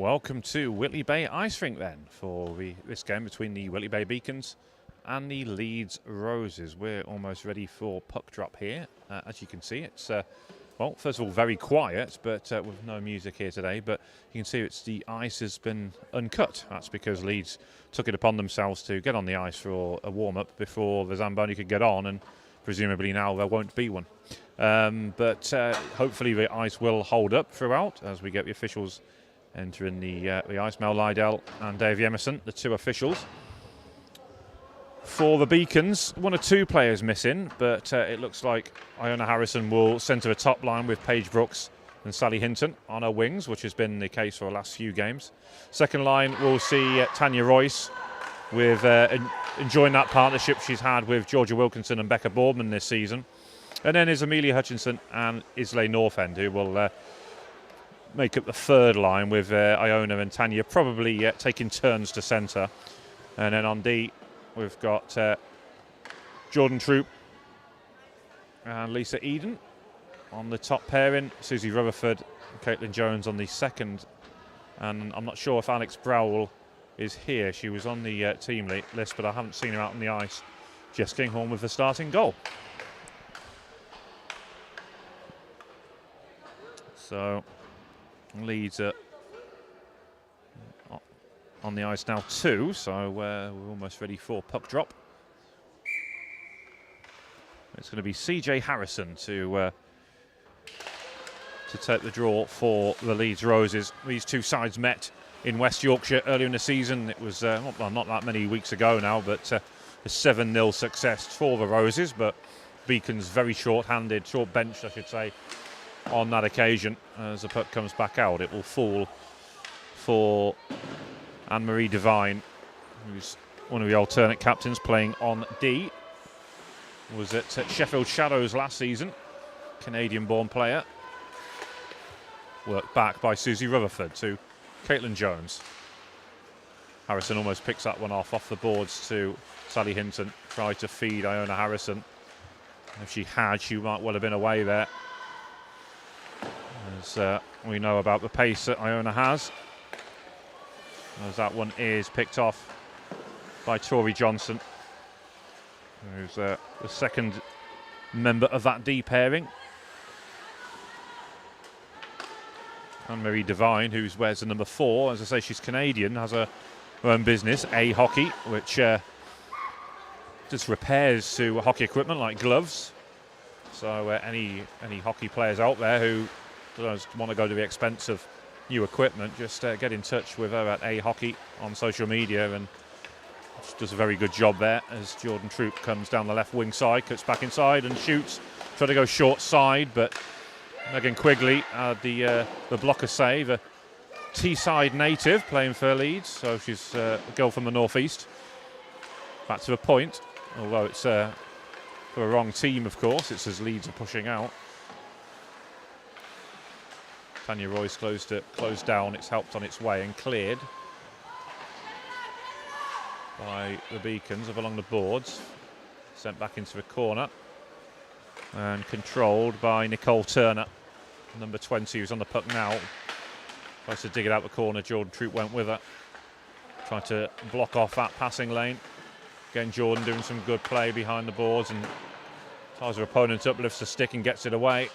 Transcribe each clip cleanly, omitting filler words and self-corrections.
Welcome to Whitley Bay Ice Rink then for this game between the Whitley Bay Beacons and the Leeds Roses. We're almost ready for puck drop here. As you can see, it's, well, first of all, very quiet, but with no music here today. But you can see the ice has been uncut. That's because Leeds took it upon themselves to get on the ice for a warm-up before the Zamboni could get on, and presumably now there won't be one. But hopefully the ice will hold up throughout as we get the officials entering the ice. Mel Lydell and Dave Emerson, the two officials. For the Beacons, one or two players missing, but it looks like Iona Harrison will centre a top line with Paige Brooks and Sally Hinton on her wings, which has been the case for the last few games. Second line, we'll see Tanya Royce with enjoying that partnership she's had with Georgia Wilkinson and Becca Boardman this season. And then is Amelia Hutchinson and Islay Northend, who will make up the third line with Iona and Tanya probably taking turns to centre. And then on D, we've got Jordan Troop and Lisa Eden on the top pairing. Susie Rutherford and Caitlin Jones on the second. And I'm not sure if Alex Browell is here. She was on the team list, but I haven't seen her out on the ice. Jess Kinghorn with the starting goal. So Leeds on the ice now too, so we're almost ready for puck drop. It's going to be CJ Harrison to take the draw for the Leeds Roses. These two sides met in West Yorkshire earlier in the season. It was not that many weeks ago now, but a 7-0 success for the Roses, but Beacons very short-handed, short-benched I should say, on that occasion. As the puck comes back out, it will fall for Anne-Marie Devine, who's one of the alternate captains playing on D. Was at Sheffield Shadows last season, Canadian-born player. Worked back by Susie Rutherford to Caitlin Jones. Harrison almost picks that one off the boards to Sally Hinton. Tried to feed Iona Harrison. If she had, she might well have been away there. As we know about the pace that Iona has. As that one is picked off by Tori Johnson, who's the second member of that D pairing. Anne-Marie Devine, who wears the number 4, as I say, she's Canadian, has her own business, A Hockey, which does repairs to hockey equipment like gloves. So any hockey players out there who want to go to the expense of new equipment, just get in touch with her at A Hockey on social media, and she does a very good job there as Jordan Troop comes down the left wing side, cuts back inside and shoots. Try to go short side, but Megan Quigley the blocker save. A Teesside native playing for Leeds, so she's a girl from the northeast. Back to the point, although it's for a wrong team, of course. It's as Leeds are pushing out. Tanya Royce closed down. It's helped on its way and cleared by the Beacons up along the boards. Sent back into the corner and controlled by Nicole Turner, number 20, who's on the puck now. Tries to dig it out the corner. Jordan Troop went with her. Tried to block off that passing lane. Again, Jordan doing some good play behind the boards and ties her opponent up, lifts the stick and gets it away.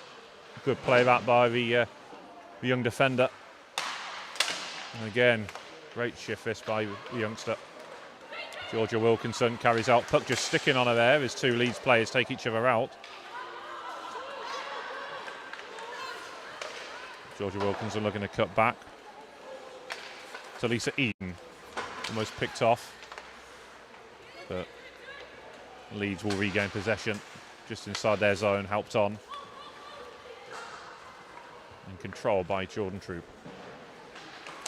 Good play that by the young defender. And again, great shift this by the youngster. Georgia Wilkinson carries out. Puck just sticking on her there as two Leeds players take each other out. Georgia Wilkinson looking to cut back to Lisa Eden. Almost picked off, but Leeds will regain possession just inside their zone, helped on and controlled by Jordan Troop.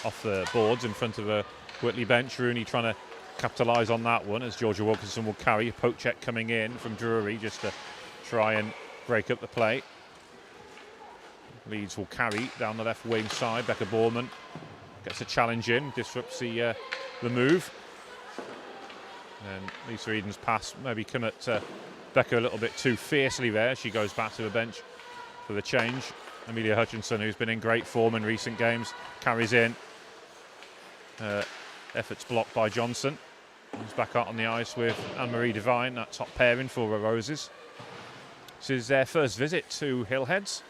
Off the boards in front of a Whitley bench. Rooney trying to capitalise on that one as Georgia Wilkinson will carry. A poke check coming in from Drury just to try and break up the play. Leeds will carry down the left wing side. Becca Boardman gets a challenge in, disrupts the move. And Lisa Eden's pass maybe come at Becca a little bit too fiercely there. She goes back to the bench for the change. Amelia Hutchinson, who's been in great form in recent games, carries in. Efforts blocked by Johnson. He's back out on the ice with Anne-Marie Devine, that top pairing for the Roses. This is their first visit to Hillheads.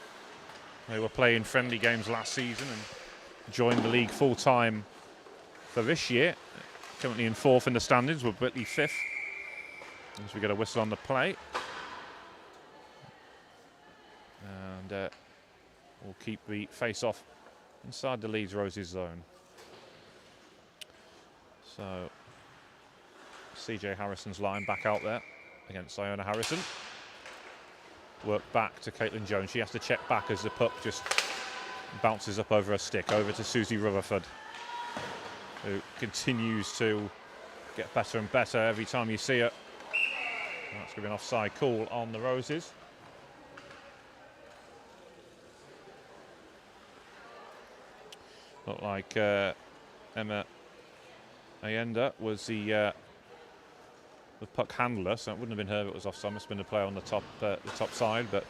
They were playing friendly games last season and joined the league full-time for this year. Currently in 4th in the standings, with Whitley 5th. As we get a whistle on the play. And we'll keep the face-off inside the Leeds Roses zone. So, CJ Harrison's line back out there against Iona Harrison. Work back to Caitlin Jones. She has to check back as the puck just bounces up over her stick, over to Susie Rutherford, who continues to get better and better every time you see her. That's going to be an offside call on the Roses. Looked like Emma Ayenda was the puck handler, so it wouldn't have been her if it was offside. Must have been the player on the top side, but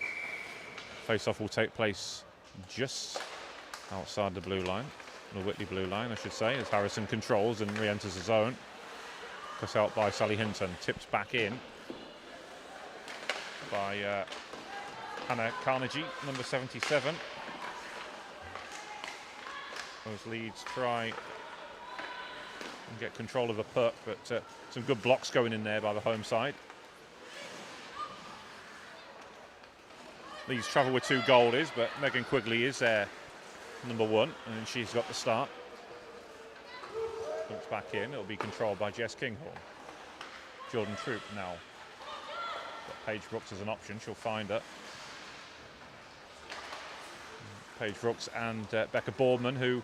face-off will take place just outside the blue line, the Whitley blue line, I should say, as Harrison controls and re-enters the zone. Cut out by Sally Hinton, tipped back in by Hannah Carnegie, number 77. Those Leeds try and get control of the puck, but some good blocks going in there by the home side. Leeds travel with 2 goalies, but Megan Quigley is their number 1, and she's got the start. Looks back in, it'll be controlled by Jess Kinghorn. Jordan Troop now. Got Paige Brooks as an option, she'll find her. Paige Brooks and Becca Boardman, who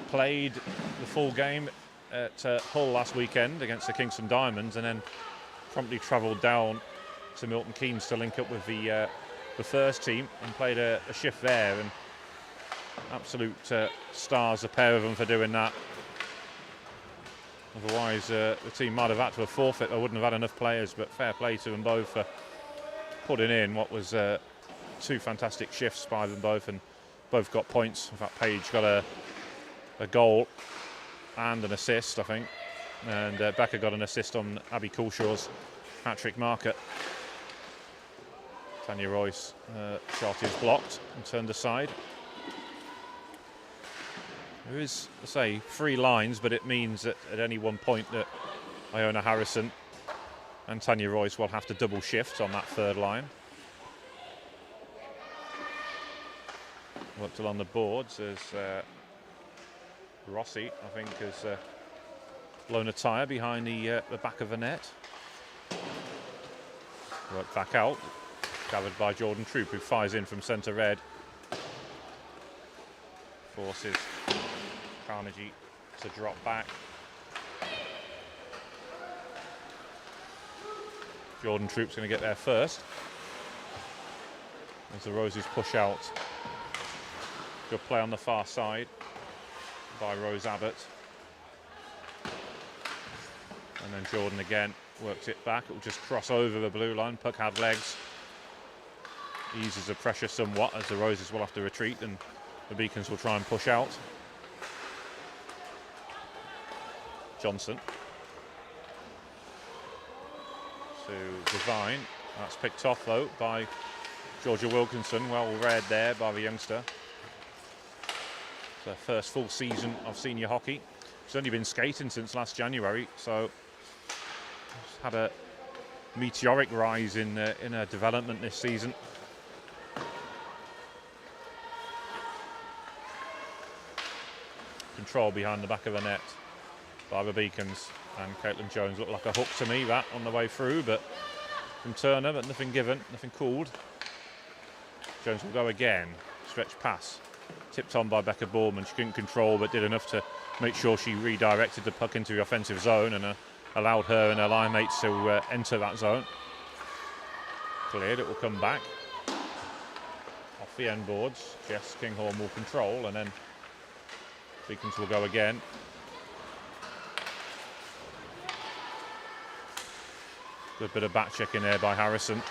played the full game at Hull last weekend against the Kingston Diamonds, and then promptly travelled down to Milton Keynes to link up with the first team and played a shift there. And absolute stars, a pair of them, for doing that. Otherwise, the team might have had to have forfeit. They wouldn't have had enough players, but fair play to them both for putting in what was 2 fantastic shifts by them both, and both got points. In fact, Paige got a goal and an assist, I think, and Becca got an assist on Abby Coulshaw's hat-trick marker. Tanya Royce shot is blocked and turned aside. There is, I say, 3 lines, but it means that at any one point that Iona Harrison and Tanya Royce will have to double shift on that 3rd line. Worked along the boards as Rossi, I think, has blown a tyre behind the back of the net. Worked back out, gathered by Jordan Troop, who fires in from centre red. Forces Carnegie to drop back. Jordan Troop's going to get there first as the Roses push out. Good play on the far side by Rose Abbott. And then Jordan again works it back. It will just cross over the blue line. Puck had legs. Eases the pressure somewhat as the Roses will have to retreat and the Beacons will try and push out. Johnson to Devine. That's picked off though by Georgia Wilkinson. Well read there by the youngster. Their first full season of senior hockey. She's only been skating since last January, so she's had a meteoric rise in her development this season. Control behind the back of the net by the Beacons, and Caitlin Jones looked like a hook to me, that on the way through, but from Turner, but nothing given, nothing called. Jones will go again, stretch pass. Tipped on by Becca Boardman. She couldn't control, but did enough to make sure she redirected the puck into the offensive zone and allowed her and her line mates to enter that zone. Cleared, it will come back. Off the end boards, Jess Kinghorn will control, and then Beacons will go again. Good bit of back checking there by Harrison.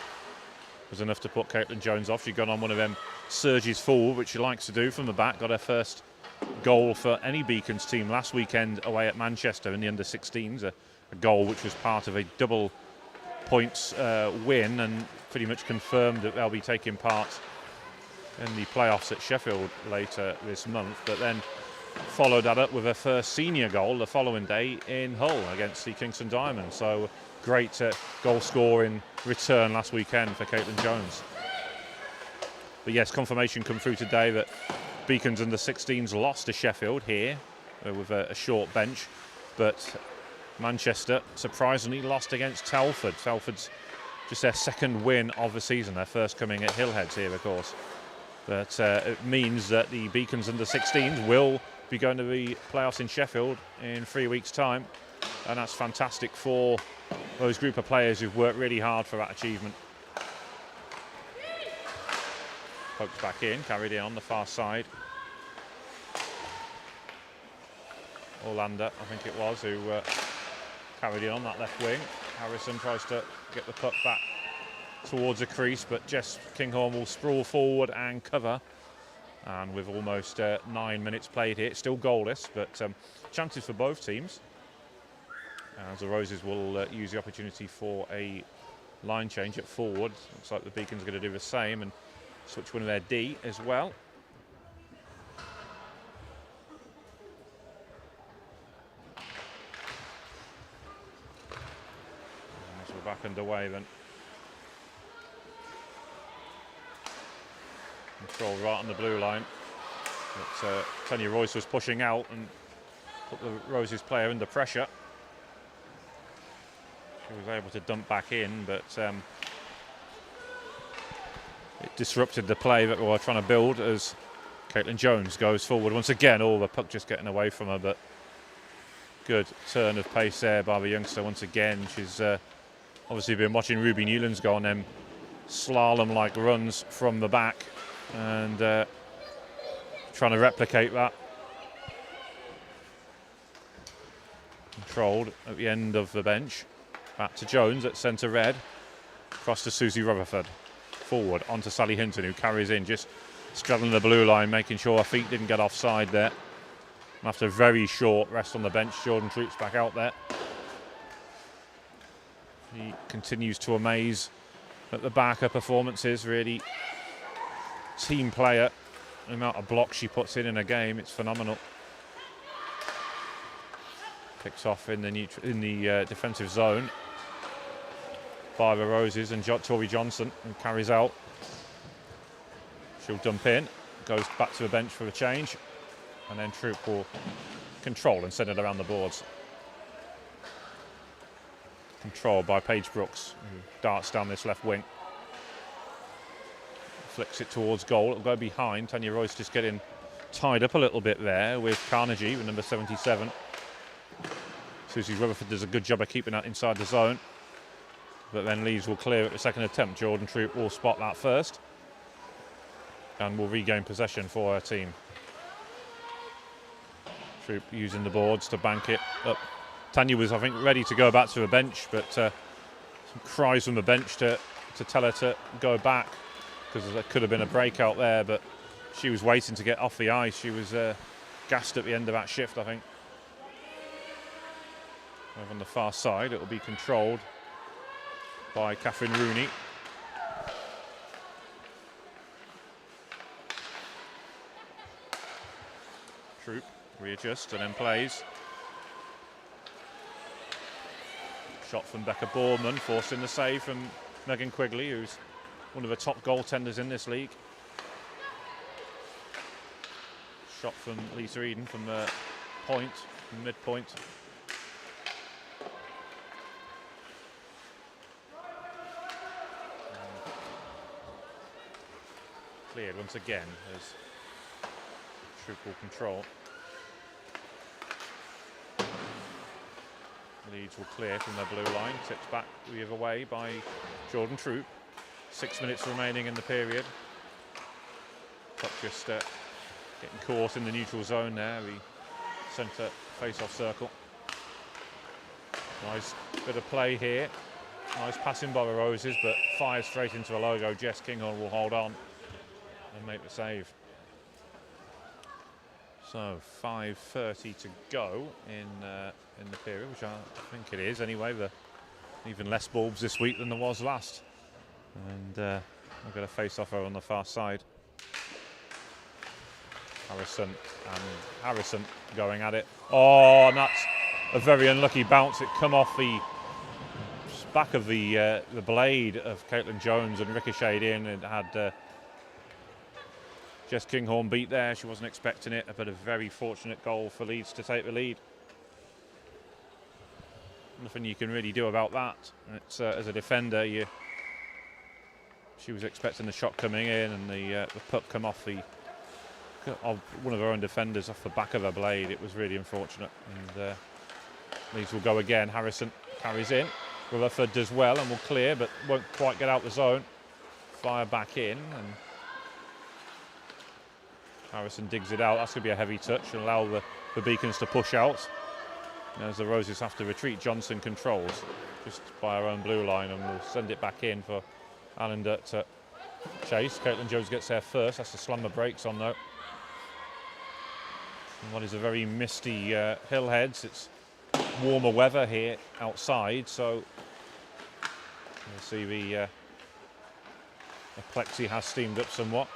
Was enough to put Caitlin Jones off. She'd gone on one of them surges forward, which she likes to do from the back. Got her first goal for any Beacons team last weekend away at Manchester in the under-16s, a goal which was part of a double points win, and pretty much confirmed that they'll be taking part in the playoffs at Sheffield later this month, but then followed that up with a first senior goal the following day in Hull against the Kingston Diamonds. So great goal scoring return last weekend for Caitlin Jones. But yes, confirmation come through today that Beacons under 16s lost to Sheffield here with a short bench, but Manchester surprisingly lost against Telford. Telford's just their second win of the season, their first coming at Hillheads here, of course. But it means that the Beacons under 16s will be going to the playoffs in Sheffield in 3 weeks' time, and that's fantastic for those group of players who've worked really hard for that achievement. Pokes back in, carried in on the far side. Orlando, I think it was, who carried in on that left wing. Harrison tries to get the puck back towards the crease, but Jess Kinghorn will sprawl forward and cover. And with almost 9 minutes played here, it's still goalless, but chances for both teams. As the Roses will use the opportunity for a line change at forward. Looks like the Beacons are going to do the same and switch one of their D as well. And as we're back underway then. Control right on the blue line. But Tanya Royce was pushing out and put the Roses player under pressure. She was able to dump back in, but it disrupted the play that we were trying to build as Caitlin Jones goes forward once again. Oh, the puck just getting away from her, but good turn of pace there by the youngster once again. She's obviously been watching Ruby Newlands go on them slalom-like runs from the back and trying to replicate that. Controlled at the end of the bench. Back to Jones at centre red. Across to Susie Rutherford. Forward onto Sally Hinton, who carries in, just straddling the blue line, making sure her feet didn't get offside there. And after a very short rest on the bench, Jordan Troop's back out there. He continues to amaze at the back. Her performances, really team player. The amount of blocks she puts in a game, it's phenomenal. Picks off in the defensive zone by the Roses, and Tori Johnson, and carries out. She'll dump in, goes back to the bench for a change, and then Troop will control and send it around the boards. Controlled by Paige Brooks, who darts down this left wing. Flicks it towards goal, it'll go behind. Tanya Royce just getting tied up a little bit there with Carnegie, with number 77. Susie Rutherford does a good job of keeping that inside the zone. But then Leeds will clear at the second attempt. Jordan Troop will spot that first and will regain possession for her team. Troop using the boards to bank it up. Tanya was, I think, ready to go back to the bench, but some cries from the bench to tell her to go back, because there could have been a breakout there, but she was waiting to get off the ice. She was gassed at the end of that shift, I think. Over on the far side, it will be controlled by Catherine Rooney. Troop readjusts and then plays. Shot from Becca Boorman, forcing the save from Megan Quigley, who's one of the top goaltenders in this league. Shot from Lisa Eden from the point, from mid-point. Cleared once again as Troop will control. Leeds will clear from their blue line, tipped back the other way by Jordan Troop. 6 minutes remaining in the period. Puck just getting caught in the neutral zone there, the centre face-off circle. Nice bit of play here. Nice passing by the Roses, but fires straight into a logo. Jess Kinghorn will hold on and make the save. So 5:30 to go in the period, which I think it is anyway. Even less bulbs this week than there was last. And I've got a face-off on the far side. Harrison going at it. Oh, and that's a very unlucky bounce. It come off the back of the blade of Caitlin Jones and ricocheted in. It had Jess Kinghorn beat there. She wasn't expecting it, but a very fortunate goal for Leeds to take the lead. Nothing you can really do about that. It's as a defender, she was expecting the shot coming in, and the puck come off of one of her own defenders off the back of her blade. It was really unfortunate. And Leeds will go again. Harrison carries in. Rutherford does well and will clear, but won't quite get out the zone. Fire back in, and Harrison digs it out. That's going to be a heavy touch and allow the Beacons to push out. And as the Roses have to retreat, Johnson controls just by her own blue line and will send it back in for Allender to chase. Caitlin Jones gets there first. That's the slammer brakes on though. And what is a very misty hill heads. It's warmer weather here outside, so you'll see the plexi has steamed up somewhat.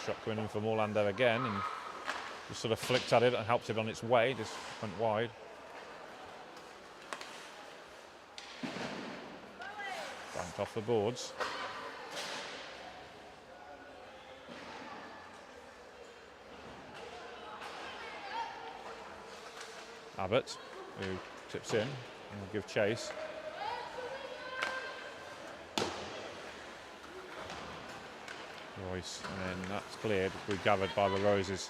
Shot coming in from Orlando again, and just sort of flicked at it and helped it on its way. Just went wide. Banked off the boards. Abbott, who tips in and will give chase. Royce, and then that's cleared. We gathered by the Roses.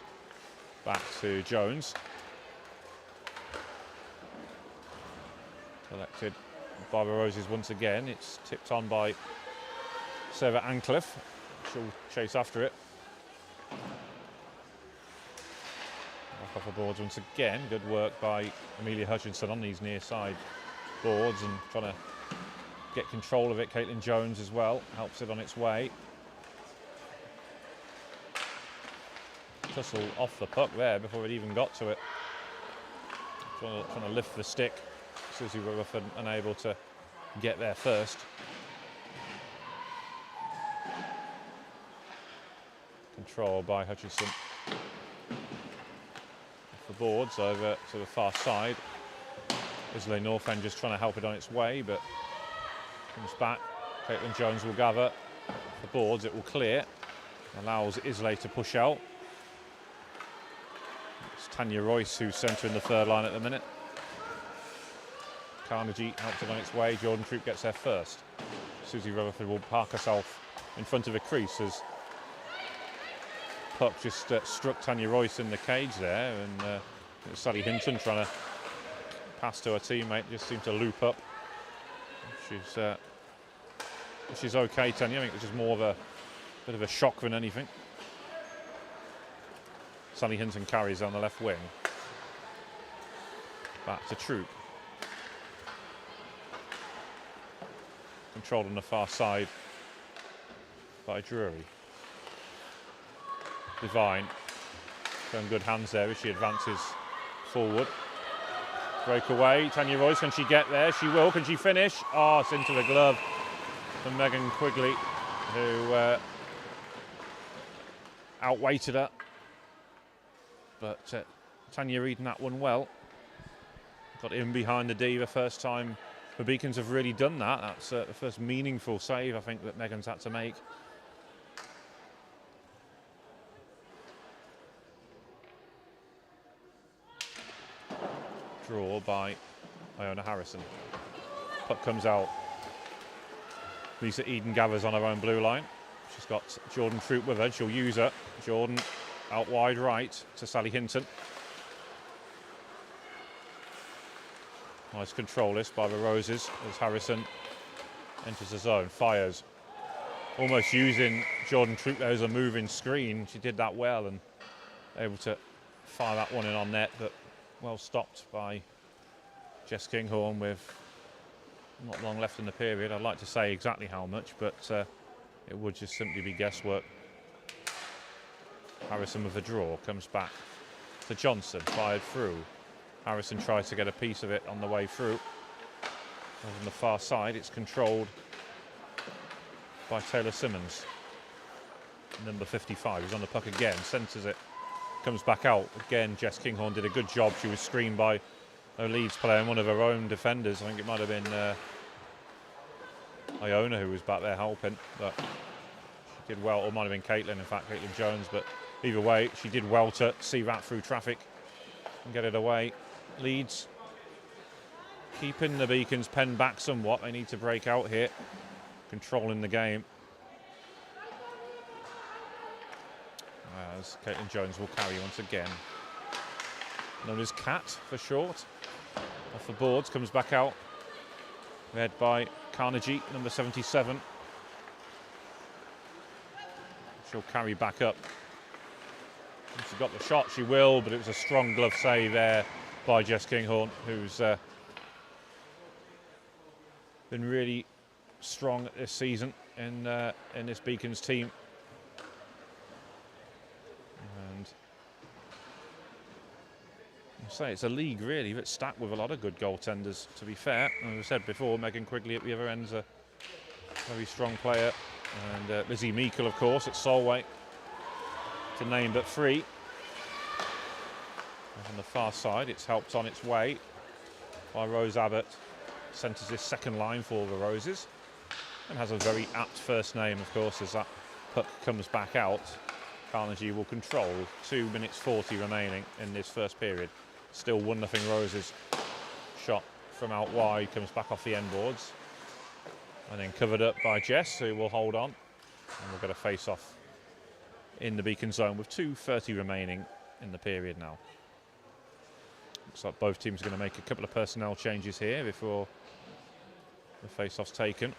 Back to Jones. Collected by the Roses once again. It's tipped on by Sarah Ancliffe. She'll chase after it. Back off the boards once again. Good work by Amelia Hutchinson on these near side boards and trying to get control of it. Caitlin Jones as well helps it on its way. Tussle off the puck there before it even got to it. Trying to lift the stick. Susie Rutherford unable to get there first. Control by Hutchinson. Off the boards over to the far side. Islay Northend just trying to help it on its way, but comes back. Caitlin Jones will gather. Off the boards, it will clear. Allows Islay to push out. Tanya Royce, who's centering the third line at the minute. Carnegie helps it on its way. Jordan Troop gets there first. Susie Rutherford will park herself in front of a crease as puck just struck Tanya Royce in the cage there, and Sally Hinton trying to pass to her teammate just seemed to loop up. She's okay, Tanya. I think it's just more of a bit of a shock than anything. Sally Hinton carries on the left wing. Back to Troop. Controlled on the far side by Drury. Devine. Showing good hands there as she advances forward. Breakaway. Tanya Royce, can she get there? She will. Can she finish? Oh, it's into the glove from Megan Quigley, who outweighted her. But Tanya reading that one well. Got in behind the D the first time the Beacons have really done that. That's the first meaningful save, I think, that Megan's had to make. Draw by Iona Harrison. Puck comes out. Lisa Eden gathers on her own blue line. She's got Jordan Troop with her. She'll use her. Jordan out wide right to Sally Hinton. Nice control this by the Roses as Harrison enters the zone, fires. Almost using Jordan Troop there as a moving screen. She did that well and able to fire that one in on net, but well stopped by Jess Kinghorn with not long left in the period. I'd like to say exactly how much, but it would just simply be guesswork. Harrison with a draw, comes back to Johnson, fired through. Harrison tries to get a piece of it on the way through. Over on the far side, it's controlled by Taylor Simmons. Number 55, he's on the puck again, centres it, comes back out. Again, Jess Kinghorn did a good job. She was screened by a Leeds player and one of her own defenders. I think it might have been Iona who was back there helping, but she did well, or might have been Caitlin, in fact, Caitlin Jones, but either way, she did well to see that through traffic and get it away. Leeds keeping the Beacons pen back somewhat. They need to break out here, controlling the game. As Caitlin Jones will carry once again. Known as Cat for short. Off the boards, comes back out. Led by Carnegie, number 77. She'll carry back up. If she's got the shot, she will, but it was a strong glove save there by Jess Kinghorn, who's been really strong this season in this Beacons team. And I say it's a league really that's stacked with a lot of good goaltenders, to be fair. As I said before, Megan Quigley at the other end's a very strong player. And Lizzie Meikle, of course, at Solway, to name but three. On the far side, it's helped on its way by Rose Abbott. Centres this second line for the Roses and has a very apt first name, of course, as that puck comes back out. Carnegie will control. 2 minutes 40 remaining in this first period. Still 1-0 Roses. Shot from out wide, comes back off the end boards. And then covered up by Jess, who will hold on. And we'll get a face-off in the Beacon zone with 2:30 remaining in the period now. Looks like both teams are going to make a couple of personnel changes here before the face-off's taken.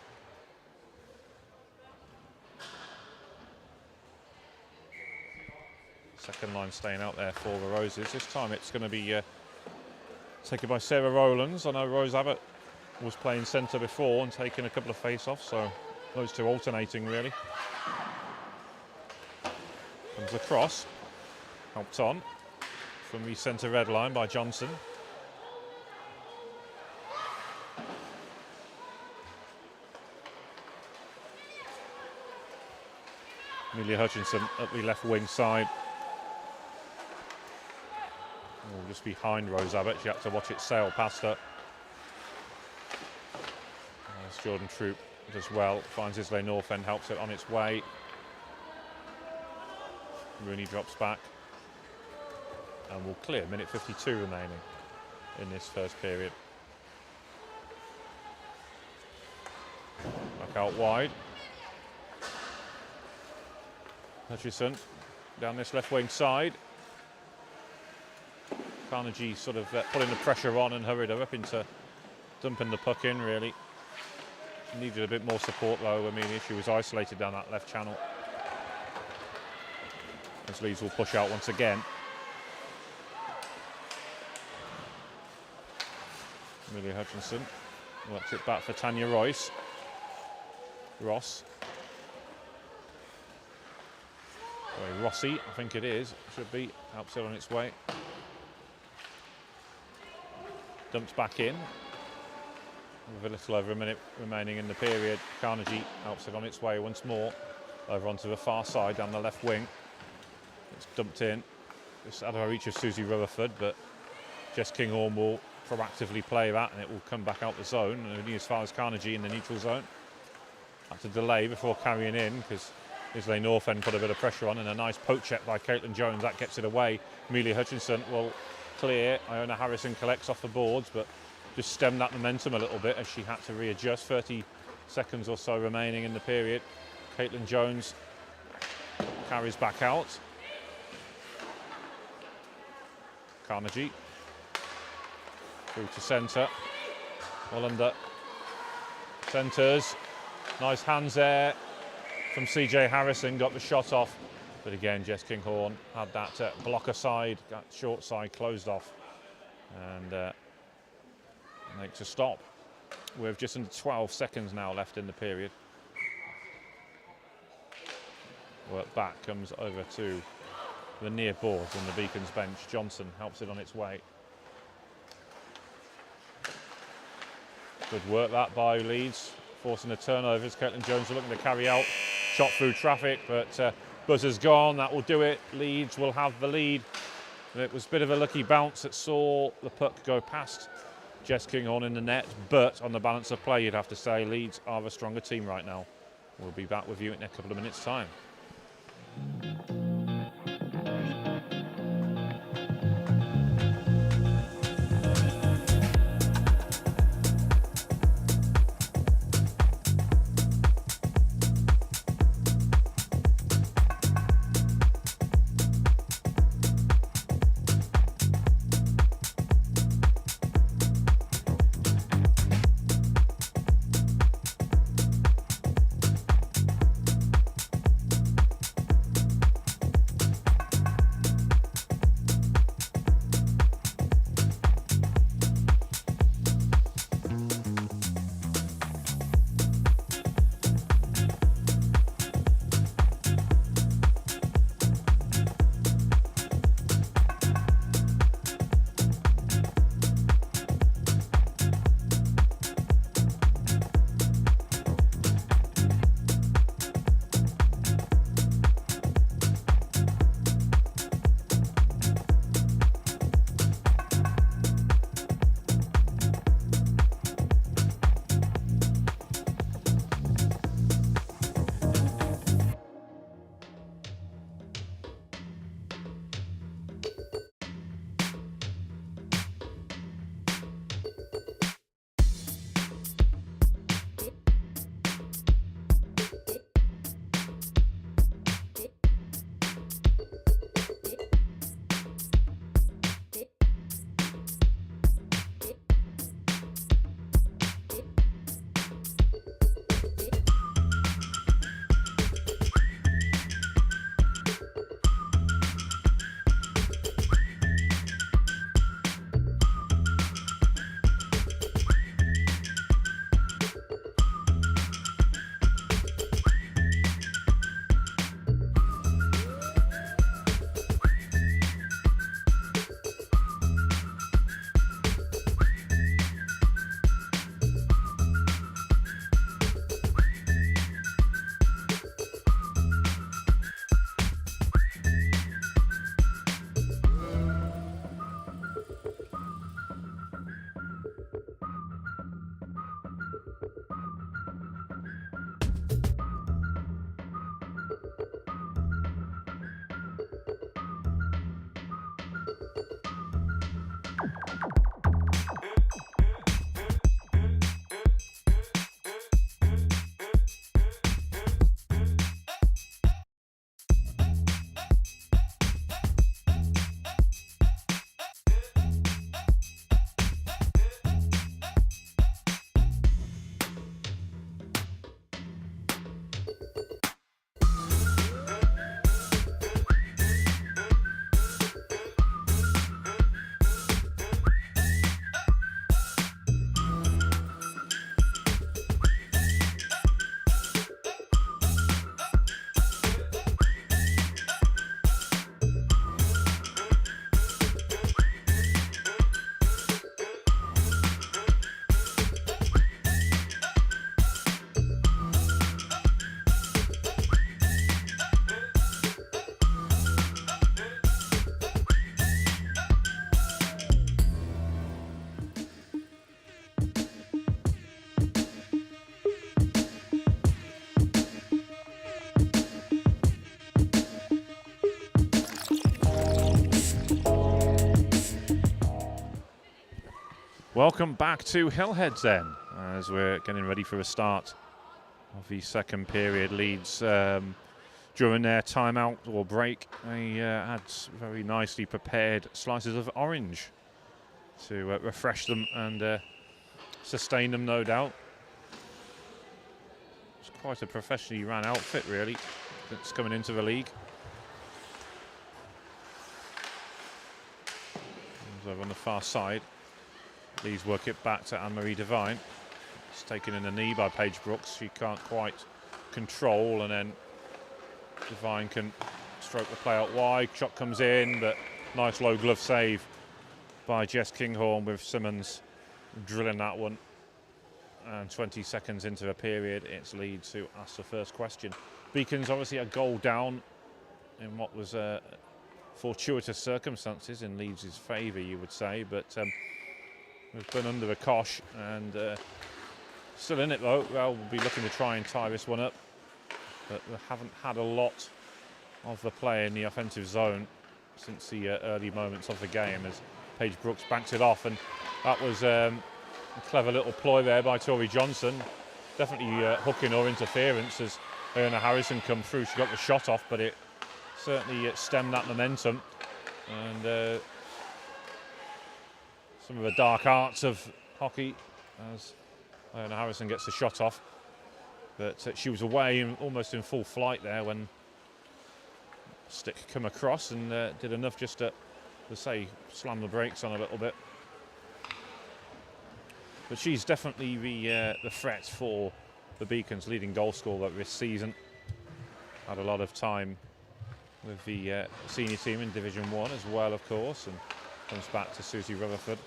Second line staying out there for the Roses. This time it's going to be taken by Sarah Rowlands. I know Rose Abbott was playing centre before and taking a couple of face-offs, so those two alternating really. Comes across, helped on from the centre red line by Johnson. Amelia Hutchinson at the left wing side. Oh, just behind Rose Abbott, she had to watch it sail past her. As Jordan Troop does well, finds Islay North End, helps it on its way. Rooney drops back and will clear. Minute 52 remaining in this first period. Back out wide. Hutchison down this left wing side. Carnegie sort of putting the pressure on and hurried her up into dumping the puck in really. Needed a bit more support though. I mean, she was isolated down that left channel. As Leeds will push out once again. Amelia Hutchinson works it back for Tanya Ross. Rossi, I think it is, should be, helps it on its way. Dumps back in. With a little over a minute remaining in the period. Carnegie helps it on its way once more. Over onto the far side, down the left wing. It's dumped in. Just out of reach of Susie Rutherford, but Jess Kinghorn will proactively play that and it will come back out the zone. Only as far as Carnegie in the neutral zone. Had to delay before carrying in because Islay North End put a bit of pressure on, and a nice poke check by Caitlin Jones. That gets it away. Amelia Hutchinson will clear. Iona Harrison collects off the boards, but just stemmed that momentum a little bit as she had to readjust. 30 seconds or so remaining in the period. Caitlin Jones carries back out. Carnegie through to centre. Hollander centres. Nice hands there from CJ Harrison, got the shot off. But again, Jess Kinghorn had that blocker side, that short side closed off. And makes a stop with just under 12 seconds now left in the period. Work back, comes over to the near boards on the Beacons bench. Johnson helps it on its way. Good work that by Leeds, forcing the turnovers. Caitlin Jones are looking to carry out, shot through traffic, but buzzer's gone. That will do it. Leeds will have the lead. It was a bit of a lucky bounce that saw the puck go past Jess Kinghorn in the net, but on the balance of play, you'd have to say Leeds are a stronger team right now. We'll be back with you in a couple of minutes' time. Welcome back to Hillheads then, as we're getting ready for a start of the second period. Leeds, during their timeout or break, they had very nicely prepared slices of orange to refresh them and sustain them, no doubt. It's quite a professionally ran outfit, really, that's coming into the league. Over on the far side, Leeds work it back to Anne-Marie Devine. It's taken in a knee by Paige Brooks. She can't quite control, and then Devine can stroke the play out wide. Shot comes in, but nice low glove save by Jess Kinghorn, with Simmons drilling that one. And 20 seconds into the period, it's Leeds who asks the first question. Beacons obviously a goal down in what was fortuitous circumstances in Leeds' favour, you would say, but we've been under the cosh and still in it though. Well, we'll be looking to try and tie this one up, but we haven't had a lot of the play in the offensive zone since the early moments of the game, as Paige Brooks banks it off, and that was a clever little ploy there by Tori Johnson, definitely hooking or interference as Iona Harrison come through. She got the shot off, but it certainly stemmed that momentum, and some of the dark arts of hockey as Iona Harrison gets the shot off, but she was away and almost in full flight there when stick come across, and did enough just to say slam the brakes on a little bit. But she's definitely the threat for the Beacons' leading goal scorer this season. Had a lot of time with the senior team in Division 1 as well, of course, and comes back to Susie Rutherford.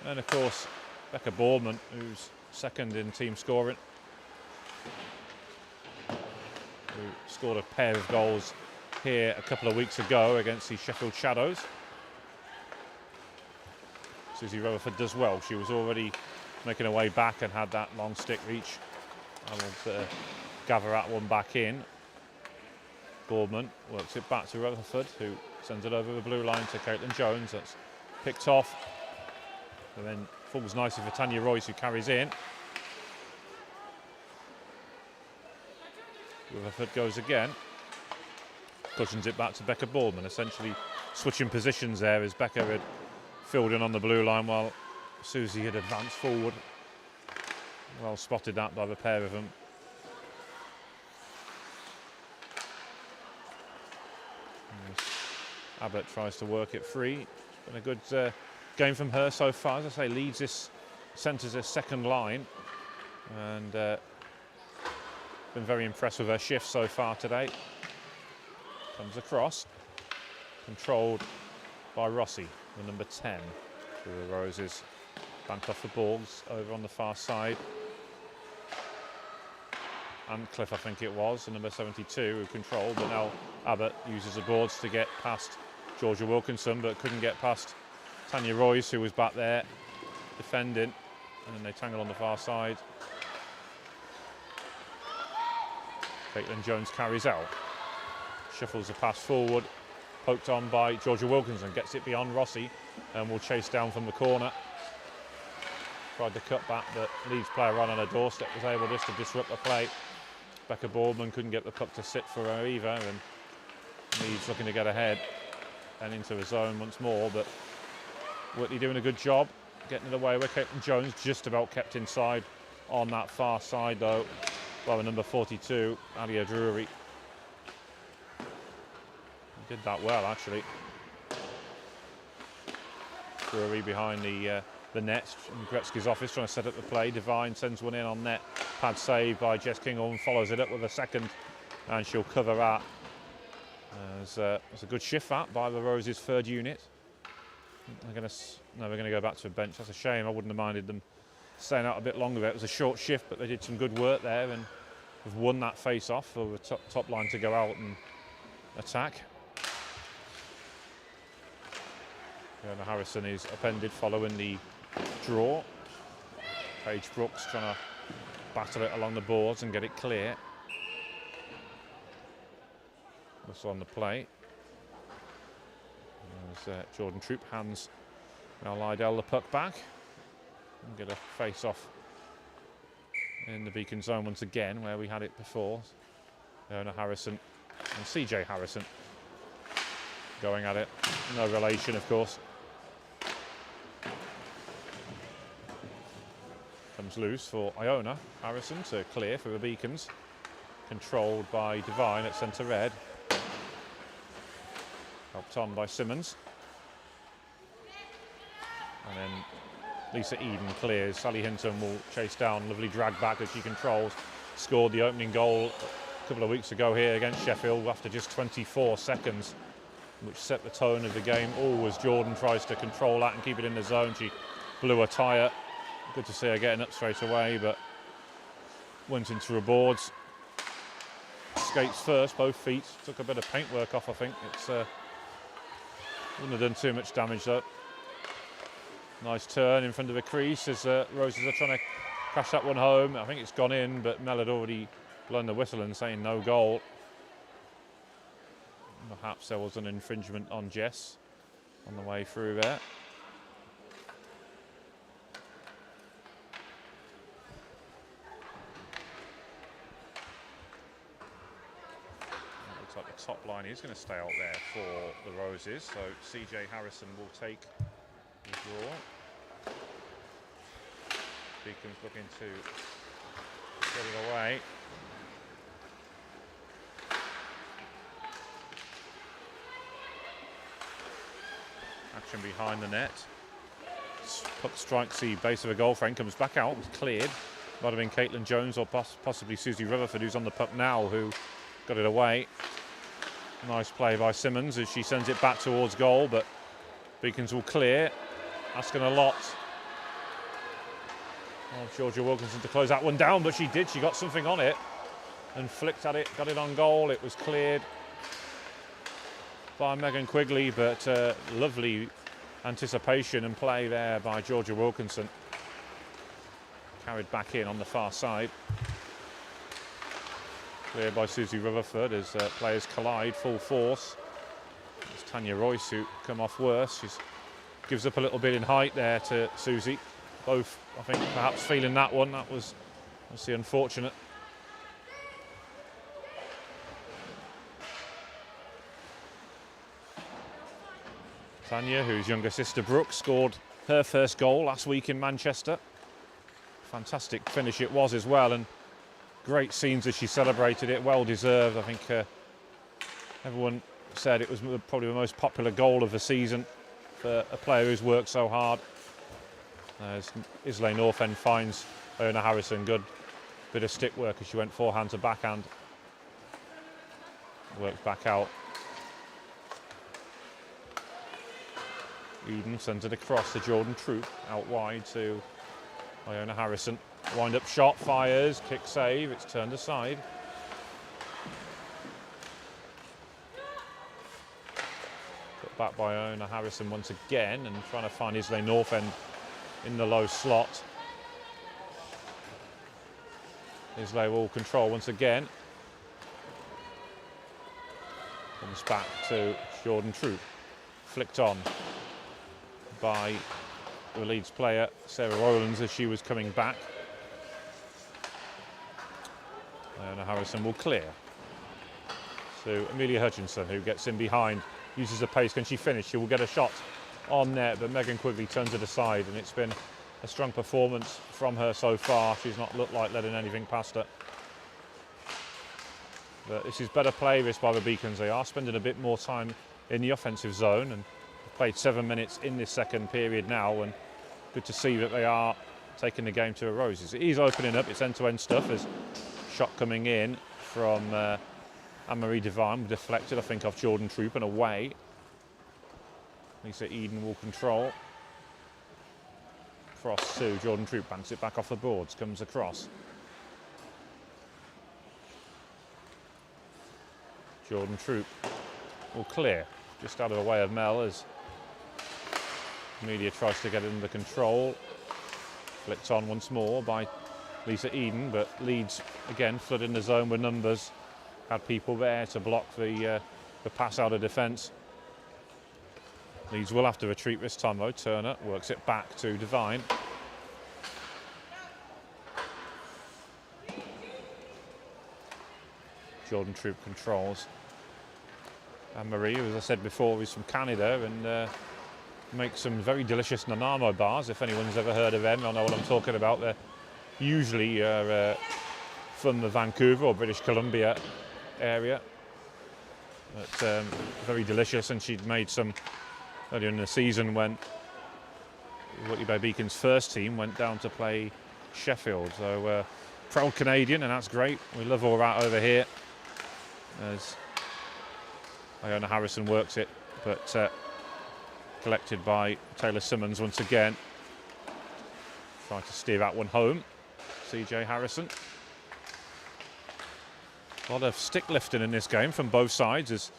And of course, Becca Boardman, who's second in team scoring, who scored a pair of goals here a couple of weeks ago against the Sheffield Shadows. Susie Rutherford does well. She was already making her way back and had that long stick reach. I will gather that one back in. Boardman works it back to Rutherford, who sends it over the blue line to Caitlin Jones. That's picked off, and then falls nicely for Tanya Royce, who carries in. Rutherford goes again, cushions it back to Becca Boardman, essentially switching positions there as Becca had filled in on the blue line while Susie had advanced forward. Well spotted that by the pair of them. Abbott tries to work it free. It's been a good game from her so far. As I say, Leeds this centres their second line, and been very impressed with her shift so far today. Comes across, controlled by Rossi, the number 10. For the Roses, banked off the balls over on the far side. And Cliff, I think it was, the number 72, who controlled, but now Abbott uses the boards to get past Georgia Wilkinson, but couldn't get past Tanya Royce, who was back there defending, and then they tangle on the far side. Caitlin Jones carries out, shuffles the pass forward, poked on by Georgia Wilkinson, gets it beyond Rossi, and will chase down from the corner. Tried to cut back, but Leeds player right on her doorstep was able just to disrupt the play. Becca Boardman couldn't get the puck to sit for her either, and Leeds looking to get ahead and into the zone once more, but Whitley doing a good job getting it away with Caitlin Jones, just about kept inside on that far side though. Well, number 42, Alia Drury. Did that well actually. Drury behind the net in Gretzky's office, trying to set up the play. Devine sends one in on net. Pad save by Jess Kinghorn, follows it up with a second, and she'll cover that. It's a good shift that by the Roses' third unit. We're going to go back to a bench. That's a shame. I wouldn't have minded them staying out a bit longer there. It was a short shift, but they did some good work there and have won that face-off for the top line to go out and attack. Iona Harrison is upended following the draw. Paige Brooks trying to battle it along the boards and get it clear. Whistle on the play. There's Jordan Troop hands now Lydell the puck back and get a face-off in the Beacon zone once again, where we had it before. Iona Harrison and CJ Harrison going at it. No relation, of course. Comes loose for Iona Harrison to clear for the Beacons. Controlled by Devine at centre red. Helped on by Simmons. And then Lisa Eden clears. Sally Hinton will chase down. Lovely drag back as she controls. Scored the opening goal couple of weeks ago here against Sheffield after just 24 seconds, which set the tone of the game. Always Jordan tries to control that and keep it in the zone. She blew a tyre. Good to see her getting up straight away, but went into her boards. Skates first, both feet. Took a bit of paintwork off, I think. It's wouldn't have done too much damage though. Nice turn in front of the crease as Roses are trying to crash that one home. I think it's gone in, but Mel had already blown the whistle and saying no goal. Perhaps there was an infringement on Jess on the way through there. Looks like the top line is going to stay out there for the Roses, so CJ Harrison will take the draw. Beacon's looking to get it away. Action behind the net. Puck strikes the base of a goal frame, comes back out, was cleared. Might have been Caitlin Jones or possibly Susie Rutherford, who's on the puck now, who got it away. Nice play by Simmons as she sends it back towards goal, but Beacons will clear. Asking a lot of Georgia Wilkinson to close that one down, but she did. She got something on it and flicked at it, got it on goal. It was cleared by Megan Quigley, but lovely anticipation and play there by Georgia Wilkinson. Carried back in on the far side. Cleared by Susie Rutherford as players collide full force. It's Tanya Royce who come off worse. She gives up a little bit in height there to Susie. Both, I think, perhaps feeling that one. That was obviously unfortunate. Tanya, whose younger sister Brooke, scored her first goal last week in Manchester. Fantastic finish it was as well, and great scenes as she celebrated it. Well deserved. I think everyone said it was probably the most popular goal of the season for a player who's worked so hard. As Islay Northend finds Iona Harrison, good bit of stick work as she went forehand to backhand. Works back out. Eden sends it across to Jordan Troop, out wide to Iona Harrison. Wind up shot, fires, kick save, it's turned aside. Put back by Iona Harrison once again and trying to find Islay Northend in the low slot. Islay will control once again. Comes back to Jordan Troop. Flicked on by the Leeds player Sarah Rowlands as she was coming back. Iona Harrison will clear. So Amelia Hutchinson, who gets in behind, uses the pace. Can she finish? She will get a shot on net, but Megan Quigley turns it aside, and it's been a strong performance from her so far. She's not looked like letting anything past her. But this is better play this by the Beacons. They are spending a bit more time in the offensive zone and played 7 minutes in this second period now, and good to see that they are taking the game to a Roses. It is opening up, it's end-to-end stuff. There's shot coming in from Anne-Marie Devine, deflected I think off Jordan Troop and away. Lisa Eden will control. Cross to Jordan Troop, banks it back off the boards, comes across. Jordan Troop will clear, just out of the way of Mel as Amelia tries to get it under control. Flicked on once more by Lisa Eden, but Leeds again flooding the zone with numbers. Had people there to block the pass out of defence. Leeds will have to retreat this time though. Turner works it back to Devine. Jordan Troop controls. And Marie, as I said before, is from Canada and makes some very delicious Nanamo bars. If anyone's ever heard of them, I know what I'm talking about. They're usually from the Vancouver or British Columbia area. But very delicious, and she'd made some earlier in the season when Whitley Bay Beacon's first team went down to play Sheffield. So proud Canadian, and that's great. We love all that over here. as Iona Harrison works it, but collected by Taylor Simmons once again. Trying to steer that one home. CJ Harrison. A lot of stick lifting in this game from both sides as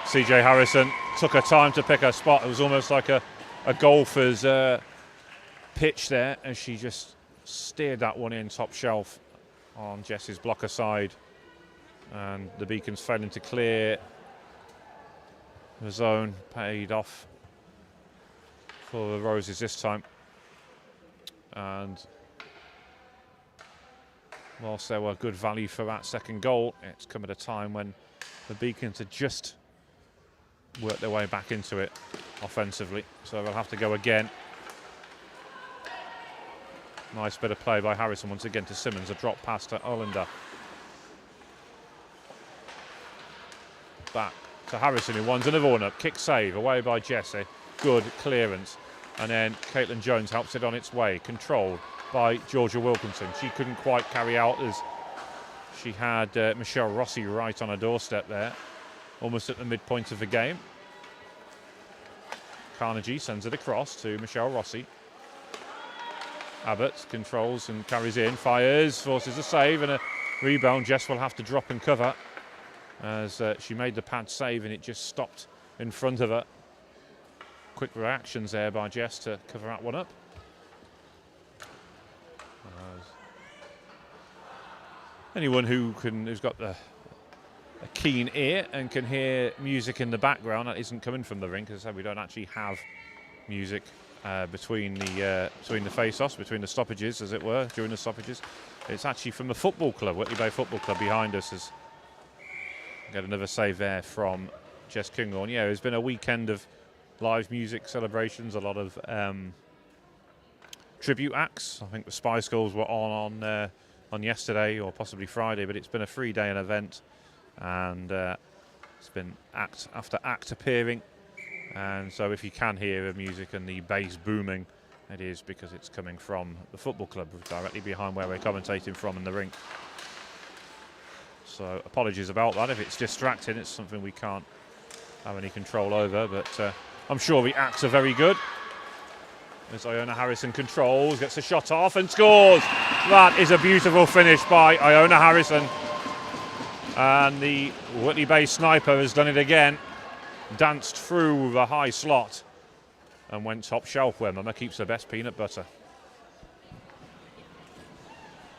CJ Harrison took her time to pick her spot. It was almost like a golfer's pitch there as she just steered that one in top shelf on Jess's blocker side. And the Beacons failing to clear the zone, paid off for the Roses this time. And whilst there were good value for that second goal, it's come at a time when the Beacons had just worked their way back into it offensively. So they'll have to go again. Nice bit of play by Harrison once again to Simmons. A drop pass to Olander. Back to Harrison, who wants another one up. Kick save away by Jesse. Good clearance. And then Caitlin Jones helps it on its way. Controlled by Georgia Wilkinson. She couldn't quite carry out as she had Michelle Rossi right on her doorstep there. Almost at the midpoint of the game. Carnegie sends it across to Michelle Rossi. Abbott controls and carries in. Fires, forces a save and a rebound. Jess will have to drop and cover as she made the pad save and it just stopped in front of her. Quick reactions there by Jess to cover that one up. Anyone who's got a keen ear and can hear music in the background that isn't coming from the rink, as I said, we don't actually have music between the face-offs, between the stoppages, as it were, during the stoppages. It's actually from the football club, Whitley Bay Football Club, behind us. As get another save there from Jess Kinghorn. Yeah, it's been a weekend of live music celebrations, a lot of tribute acts. I think the Spice Girls were on yesterday or possibly Friday, but it's been a 3-day event, and it's been act after act appearing. And so if you can hear the music and the bass booming, it is because it's coming from the football club, directly behind where we're commentating from in the rink. So apologies about that. If it's distracting, it's something we can't have any control over, but I'm sure the acts are very good. As Iona Harrison controls, gets a shot off and scores. That is a beautiful finish by Iona Harrison. And the Whitley Bay sniper has done it again. Danced through the high slot and went top shelf where Mama keeps her best peanut butter.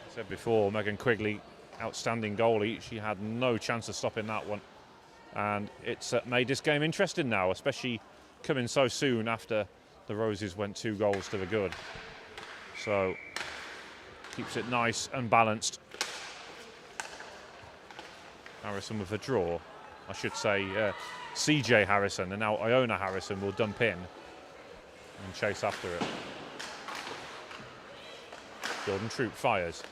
I said before, Megan Quigley, outstanding goalie. She had no chance of stopping that one. And it's made this game interesting now, especially coming so soon after the Roses went 2 goals to the good. So keeps it nice and balanced. Harrison with a draw. I should say CJ Harrison, and now Iona Harrison will dump in and chase after it. Jordan Troop fires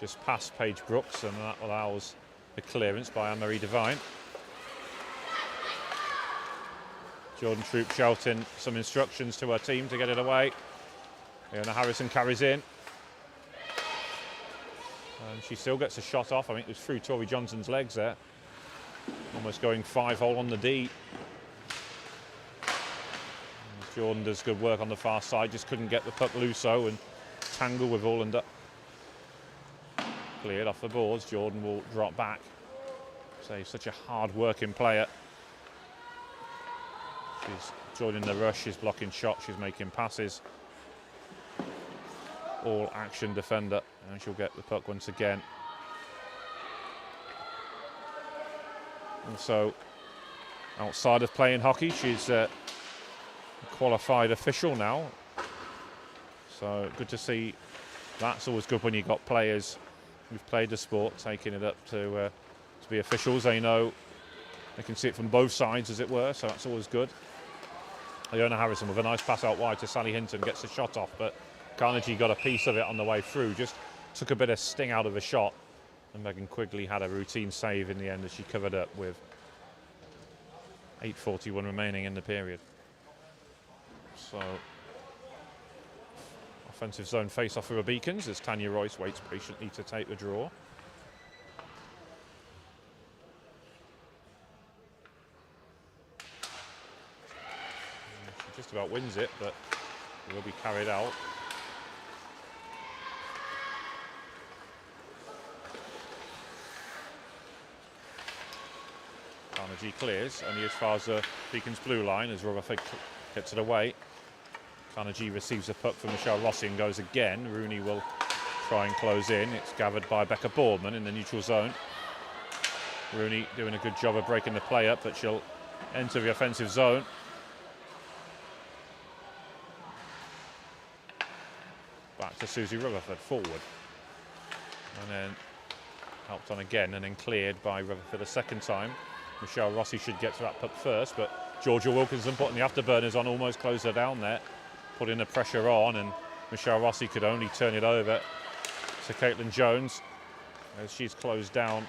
just past Paige Brooks, and that allows the clearance by Anne-Marie Devine. Jordan Troop shouting some instructions to her team to get it away. Iona Harrison carries in. And she still gets a shot off. I think it was through Tori Johnson's legs there. Almost going 5-hole on the D. And Jordan does good work on the far side. Just couldn't get the puck loose though and tangle with Olander. Cleared off the boards. Jordan will drop back. So he's such a hard-working player. She's joining the rush, she's blocking shots, she's making passes. All action defender, and she'll get the puck once again. Also, outside of playing hockey, she's a qualified official now. So good to see. That's always good when you've got players who've played the sport taking it up to be officials. They know they can see it from both sides, as it were, so that's always good. Iona Harrison with a nice pass out wide to Sally Hinton, gets the shot off, but Carnegie got a piece of it on the way through, just took a bit of sting out of the shot, and Megan Quigley had a routine save in the end as she covered up with 8:41 remaining in the period. So, offensive zone face-off for the Beacons as Tanya Royce waits patiently to take the draw. just about wins it, but it will be carried out. Carnegie clears, only as far as the Beacon's blue line as Rutherford gets it away. Carnegie receives a puck from Michelle Rossi and goes again. Rooney will try and close in. It's gathered by Becca Boardman in the neutral zone. Rooney doing a good job of breaking the play up, but she'll enter the offensive zone. Back to Susie Rutherford, forward. And then helped on again and then cleared by Rutherford a second time. Michelle Rossi should get to that puck first, but Georgia Wilkinson putting the afterburners on almost closed her down there, putting the pressure on, and Michelle Rossi could only turn it over to Caitlin Jones as she's closed down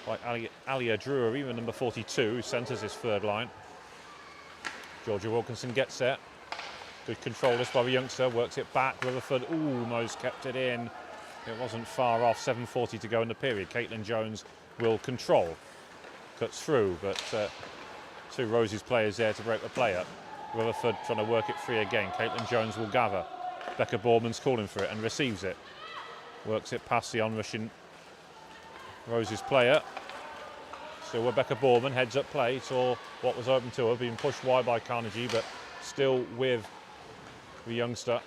by Alia Drewer, even number 42, who centres his third line. Georgia Wilkinson gets there. Good control this by the youngster, works it back. Rutherford almost kept it in. It wasn't far off, 7:40 to go in the period. Caitlin Jones will control. Cuts through, but two Rosie's players there to break the play up. Rutherford trying to work it free again. Caitlin Jones will gather. Becca Boardman's calling for it and receives it. Works it past the onrushing Rosie's player. So Rebecca Boardman heads up play, saw what was open to her, being pushed wide by Carnegie, but still with the youngster.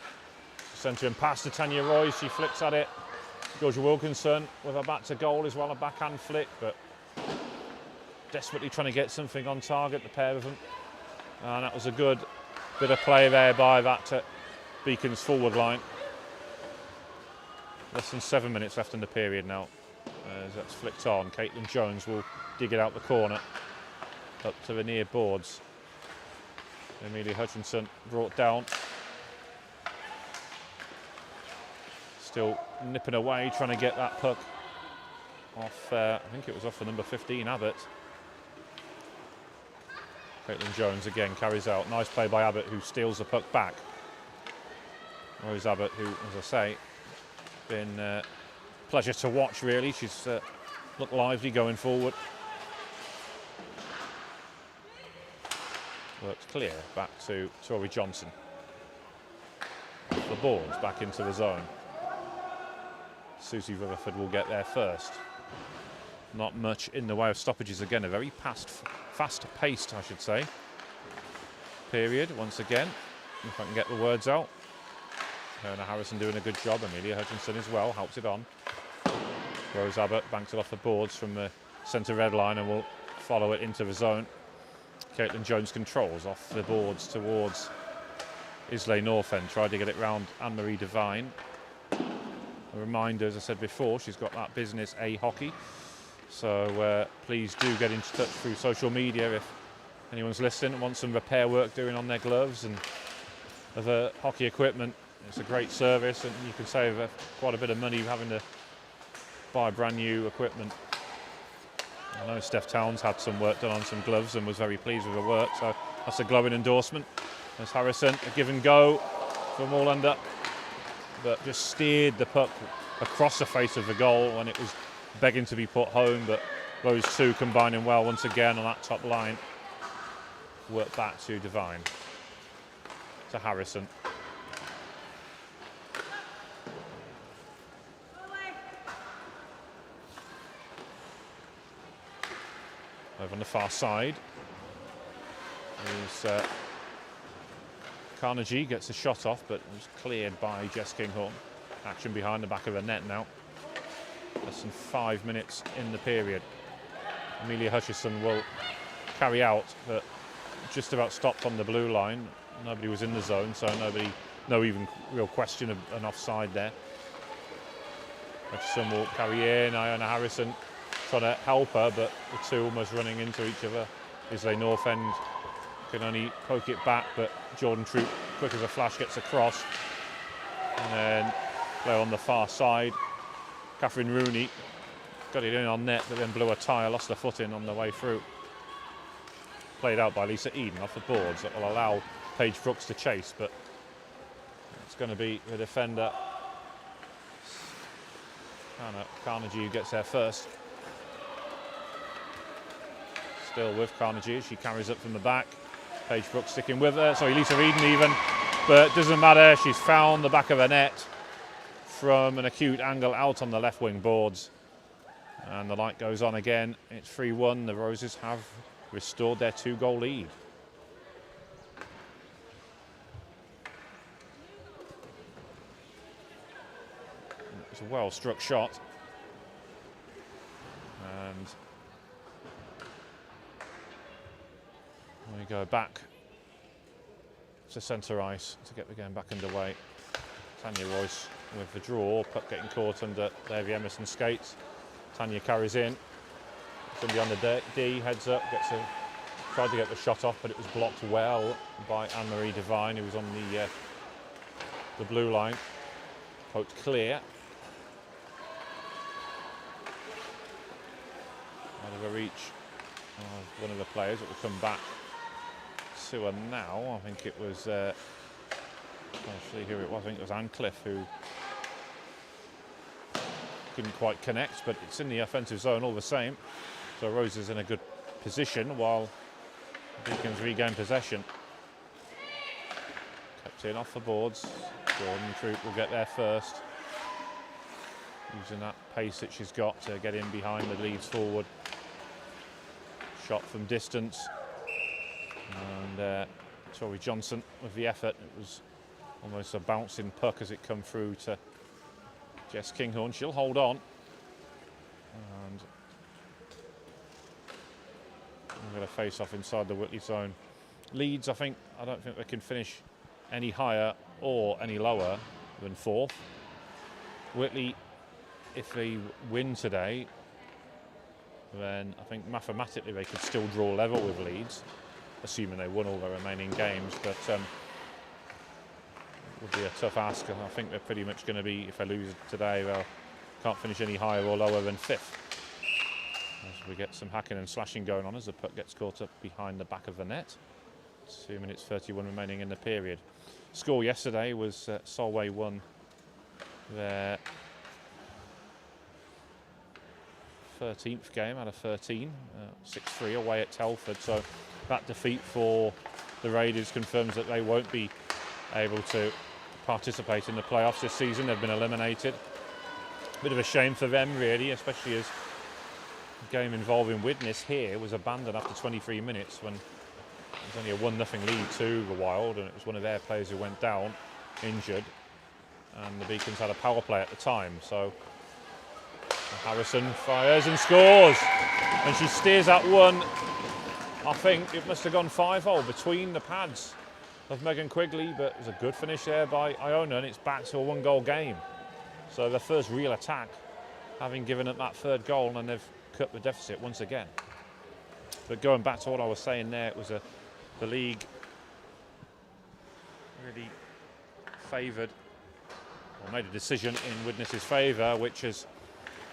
Centering past to Tanya Royce, she flicks at it. Georgia Wilkinson with her back to goal as well, a backhand flick, but desperately trying to get something on target, the pair of them. And that was a good bit of play there by that Beacon's forward line. Less than 7 minutes left in the period now. As that's flicked on, Caitlin Jones will dig it out the corner, up to the near boards. Amelia Hutchinson brought down. Still nipping away, trying to get that puck off, I think it was off the number 15, Abbott. Caitlin Jones again carries out. Nice play by Abbott, who steals the puck back. Rose Abbott, who, as I say, been a pleasure to watch, really. She's looked lively going forward. Works clear back to Tori Johnson. Off the boards, back into the zone. Susie Rutherford will get there first. Not much in the way of stoppages again. A very fast-paced, I should say, period once again. If I can get the words out. Hannah Harrison doing a good job. Amelia Hutchinson as well, helps it on. Rose Abbott banks it off the boards from the centre red line and will follow it into the zone. Caitlin Jones controls off the boards towards Islay Northend. Tried to get it round Anne-Marie Devine. A reminder, as I said before, she's got that business A hockey. So please do get in touch through social media if anyone's listening and wants some repair work doing on their gloves and other hockey equipment. It's a great service, and you can save quite a bit of money having to buy brand new equipment. I know Steph Towns had some work done on some gloves and was very pleased with the work, so that's a glowing endorsement. There's Harrison, a give and go from all under, but just steered the puck across the face of the goal when it was begging to be put home, but those two combining well once again on that top line. Work back to Devine, to Harrison. Over on the far side is Carnegie, gets a shot off, but was cleared by Jess Kinghorn. Action behind the back of the net now. Less than 5 minutes in the period. Amelia Hutchison will carry out, but just about stopped on the blue line. Nobody was in the zone, so no even real question of an offside there. Hutchison will carry in. Iona Harrison trying to help her, but the two almost running into each other. Islay Northend can only poke it back, but Jordan Troop, quick as a flash, gets across. And then play on the far side. Catherine Rooney got it in on net, but then blew a tyre, lost her foot in on the way through. Played out by Lisa Eden off the boards. That will allow Paige Brooks to chase, but it's going to be the defender, Hannah Carnegie, who gets there first. Still with Carnegie, she carries up from the back. Paige Brooks sticking with her. Sorry, Lisa Eden even. But doesn't matter. She's found the back of her net from an acute angle out on the left wing boards. And the light goes on again. It's 3-1. The Roses have restored their 2-goal lead. It's a well-struck shot. And we go back to centre ice to get the game back underway. Tanya Royce with the draw, puck getting caught under Davy Emerson's skates. Tanya carries in. Somebody on the D, heads up, tried to get the shot off, but it was blocked well by Anne-Marie Devine, who was on the blue line. Poked clear. Out of a reach of one of the players. It will come back to her now. I think it was, actually who it was, I think it was Anne Cliff who couldn't quite connect, but it's in the offensive zone all the same. So Rose is in a good position while Beacons regain possession. Kept in off the boards. Jordan Troop will get there first. Using that pace that she's got to get in behind the Leeds forward. Shot from distance. And Tori Johnson with the effort. It was almost a bouncing puck as it come through to Jess Kinghorn. She'll hold on. And we're going to face off inside the Whitley zone. Leeds, I don't think they can finish any higher or any lower than 4th. Whitley, if they win today, then I think mathematically they could still draw level with Leeds, assuming they won all their remaining games. But it would be a tough ask. I think they're pretty much going to be, if they lose today, they can't finish any higher or lower than 5th. As we get some hacking and slashing going on as the puck gets caught up behind the back of the net. 2 minutes 31 remaining in the period. Score yesterday was Solway won their 13th game out of 13, 6-3 away at Telford. So that defeat for the Raiders confirms that they won't be able to participate in the playoffs this season. They've been eliminated. Bit of a shame for them, really, especially as the game involving Widnes here was abandoned after 23 minutes when it was only a 1-0 lead to the Wild, and it was one of their players who went down injured, and the Beacons had a power play at the time. So Harrison fires and scores, and she steers that one. I think it must have gone 5-0 between the pads of Megan Quigley, but it was a good finish there by Iona, and it's back to a 1-goal game. So their first real attack, having given up that 3rd goal, and they've cut the deficit once again. But going back to what I was saying there, it was the league really favoured, or made a decision in Widnes's favour, which has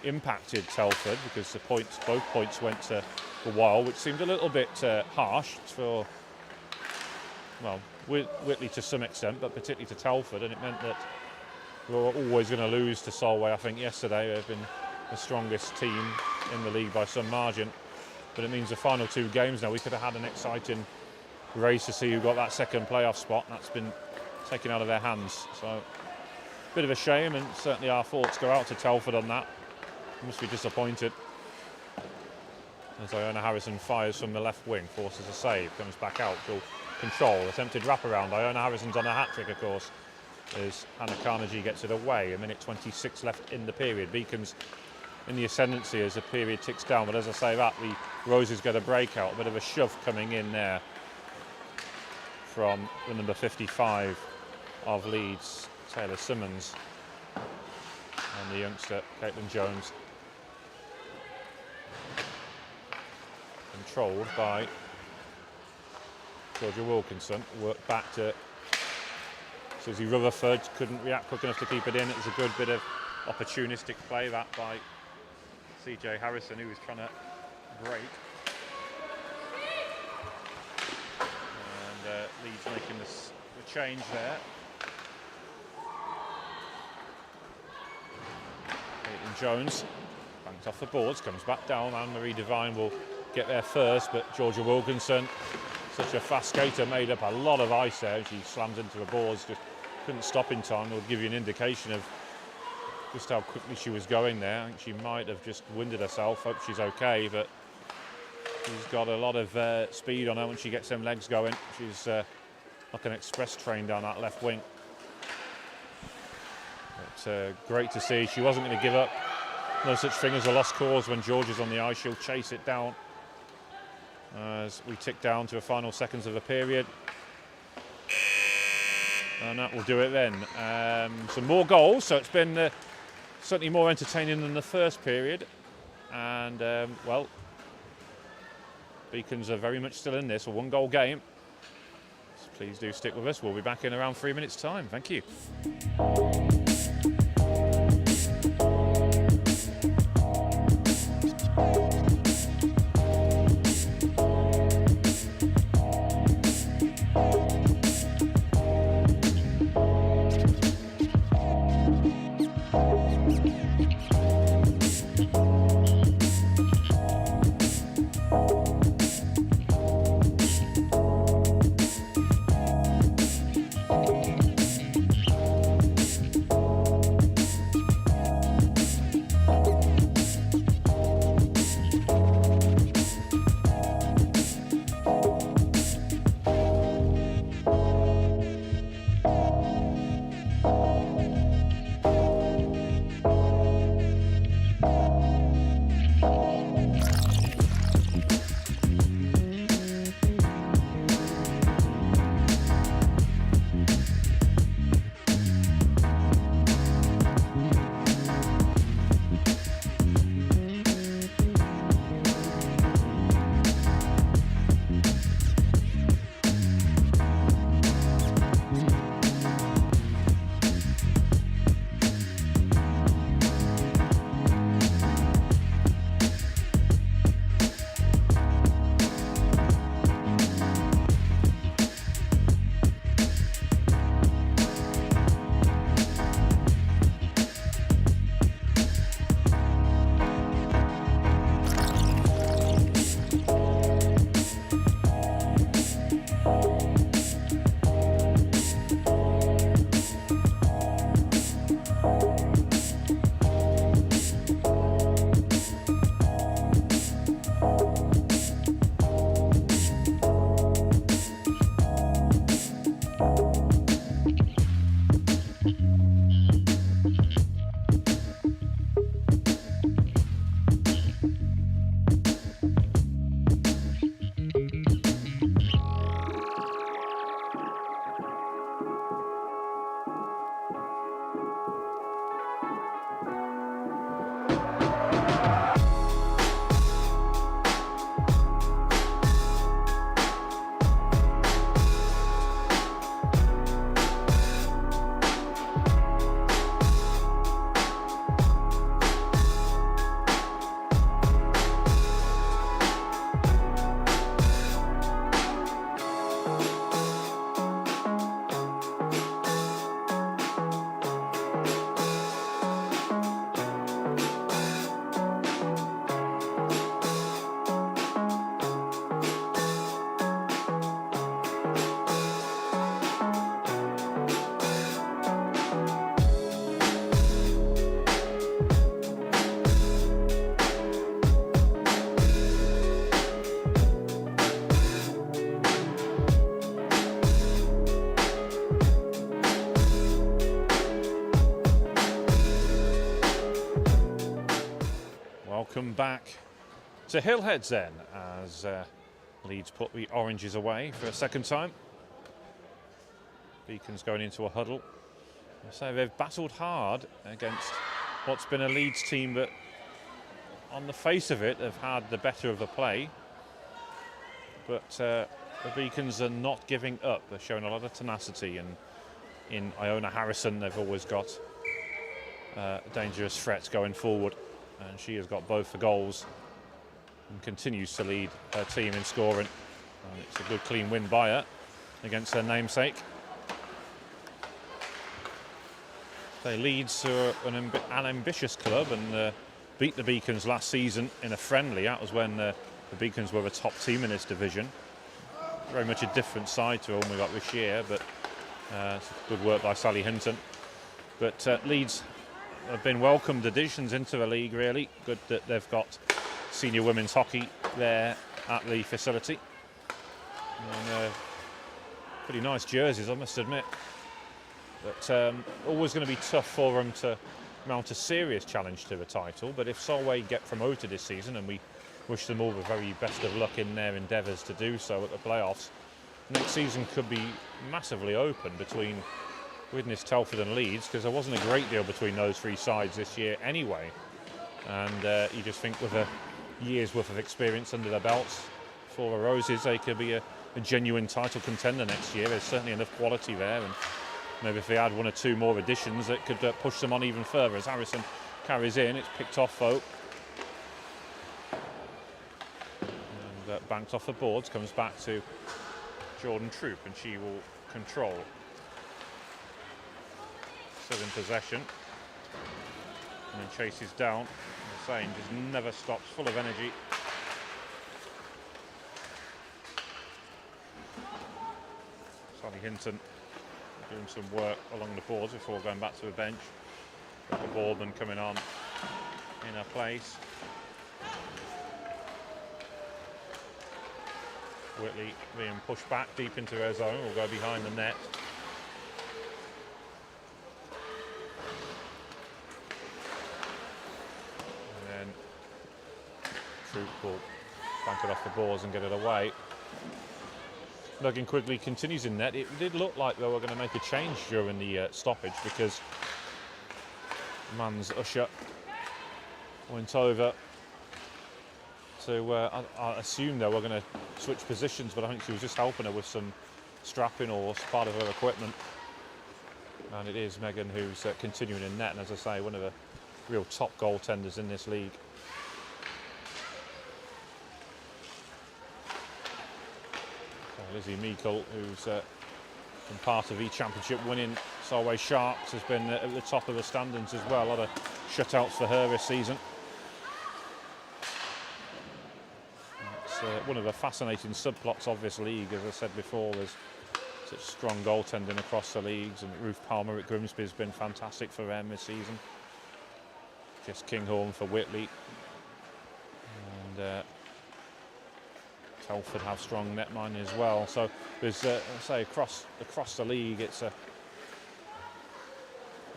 impacted Telford, because both points went to the Wild, which seemed a little bit harsh for, well, Whitley to some extent, but particularly to Telford, and it meant that we were always going to lose to Solway. I think yesterday they've been the strongest team in the league by some margin, but it means the final 2 games now we could have had an exciting race to see who got that 2nd playoff spot, and that's been taken out of their hands. So bit of a shame, and certainly our thoughts go out to Telford on that. Must be disappointed. As Iona Harrison fires from the left wing, forces a save, comes back out, she'll control, attempted wraparound. Iona Harrison's on a hat-trick, of course, as Hannah Carnegie gets it away. 1:26 left in the period. Beacons in the ascendancy as the period ticks down, but as I say that, the Roses get a breakout, a bit of a shove coming in there from the number 55 of Leeds, Taylor Simmons, and the youngster Caitlin Jones, controlled by Georgia Wilkinson. Worked back to Susie Rutherford, couldn't react quick enough to keep it in. It was a good bit of opportunistic play that by CJ Harrison, who was trying to break. And Leeds making the change there. Caitlin Jones banked off the boards, comes back down. Anne-Marie Devine will get there first, but Georgia Wilkinson Such a fast skater, made up a lot of ice there. She slams into the boards, just couldn't stop in time. It'll give you an indication of just how quickly she was going there. I think she might have just winded herself. Hope she's okay, but she's got a lot of speed on her when she gets them legs going. She's like an express train down that left wing. But great to see. She wasn't going to give up. No such thing as a lost cause when George is on the ice. She'll chase it down as we tick down to the final seconds of the period. And that will do it then. Some more goals, so it's been certainly more entertaining than the first period. And, well, Beacons are very much still in this, a one-goal game. So please do stick with us. We'll be back in around 3 minutes' time. Thank you. Welcome back to Hillheads then, as Leeds put the Oranges away for a second time. Beacons going into a huddle. So they've battled hard against what's been a Leeds team that, on the face of it, have had the better of the play. But the Beacons are not giving up. They're showing a lot of tenacity, and in Iona Harrison they've always got dangerous threats going forward. And she has got both the goals and continues to lead her team in scoring. And it's a good clean win by her against her namesake. They Leeds are an ambitious club and beat the Beacons last season in a friendly. That was when the Beacons were a top team in this division. very much a different side to the one we got this year, but it's good work by Sally Hinton. But Leeds have been welcomed additions into the league, really. Good that they've got senior women's hockey there at the facility. And, pretty nice jerseys, I must admit. But always going to be tough for them to mount a serious challenge to the title. But if Solway get promoted this season, and we wish them all the very best of luck in their endeavours to do so at the playoffs, next season could be massively open between Widnes, Telford and Leeds, because there wasn't a great deal between those three sides this year anyway. And you just think with a year's worth of experience under their belts for the Roses, they could be a genuine title contender next year. There's certainly enough quality there, and maybe if they add one or two more additions, it could push them on even further. As Harrison carries in, it's picked off though, and banked off the boards, comes back to Jordan Troop, and she will control. Still in possession, and then chases down. The saying just never stops, full of energy. Sally Hinton doing some work along the boards before going back to the bench. Got the Boardman coming on in her place. Whitley being pushed back deep into her zone, will go behind the net. And then Troop will bank it off the boards and get it away. Megan Quigley continues in net. It did look like they were going to make a change during the stoppage, because Mans Usher went over to, I assume they were going to switch positions, but I think she was just helping her with some strapping or part of her equipment. And it is Megan who's continuing in net, and as I say, one of the real top goaltenders in this league. Lizzie Meikle, who's been part of the championship winning Solway Sharks, has been at the top of the standings as well. A lot of shutouts for her this season. It's one of the fascinating subplots of this league. As I said before, there's such strong goaltending across the leagues, and Ruth Palmer at Grimsby has been fantastic for them this season. Jess Kinghorn for Whitley. And Telford have strong netmining as well. So there's, I say, across the league, it's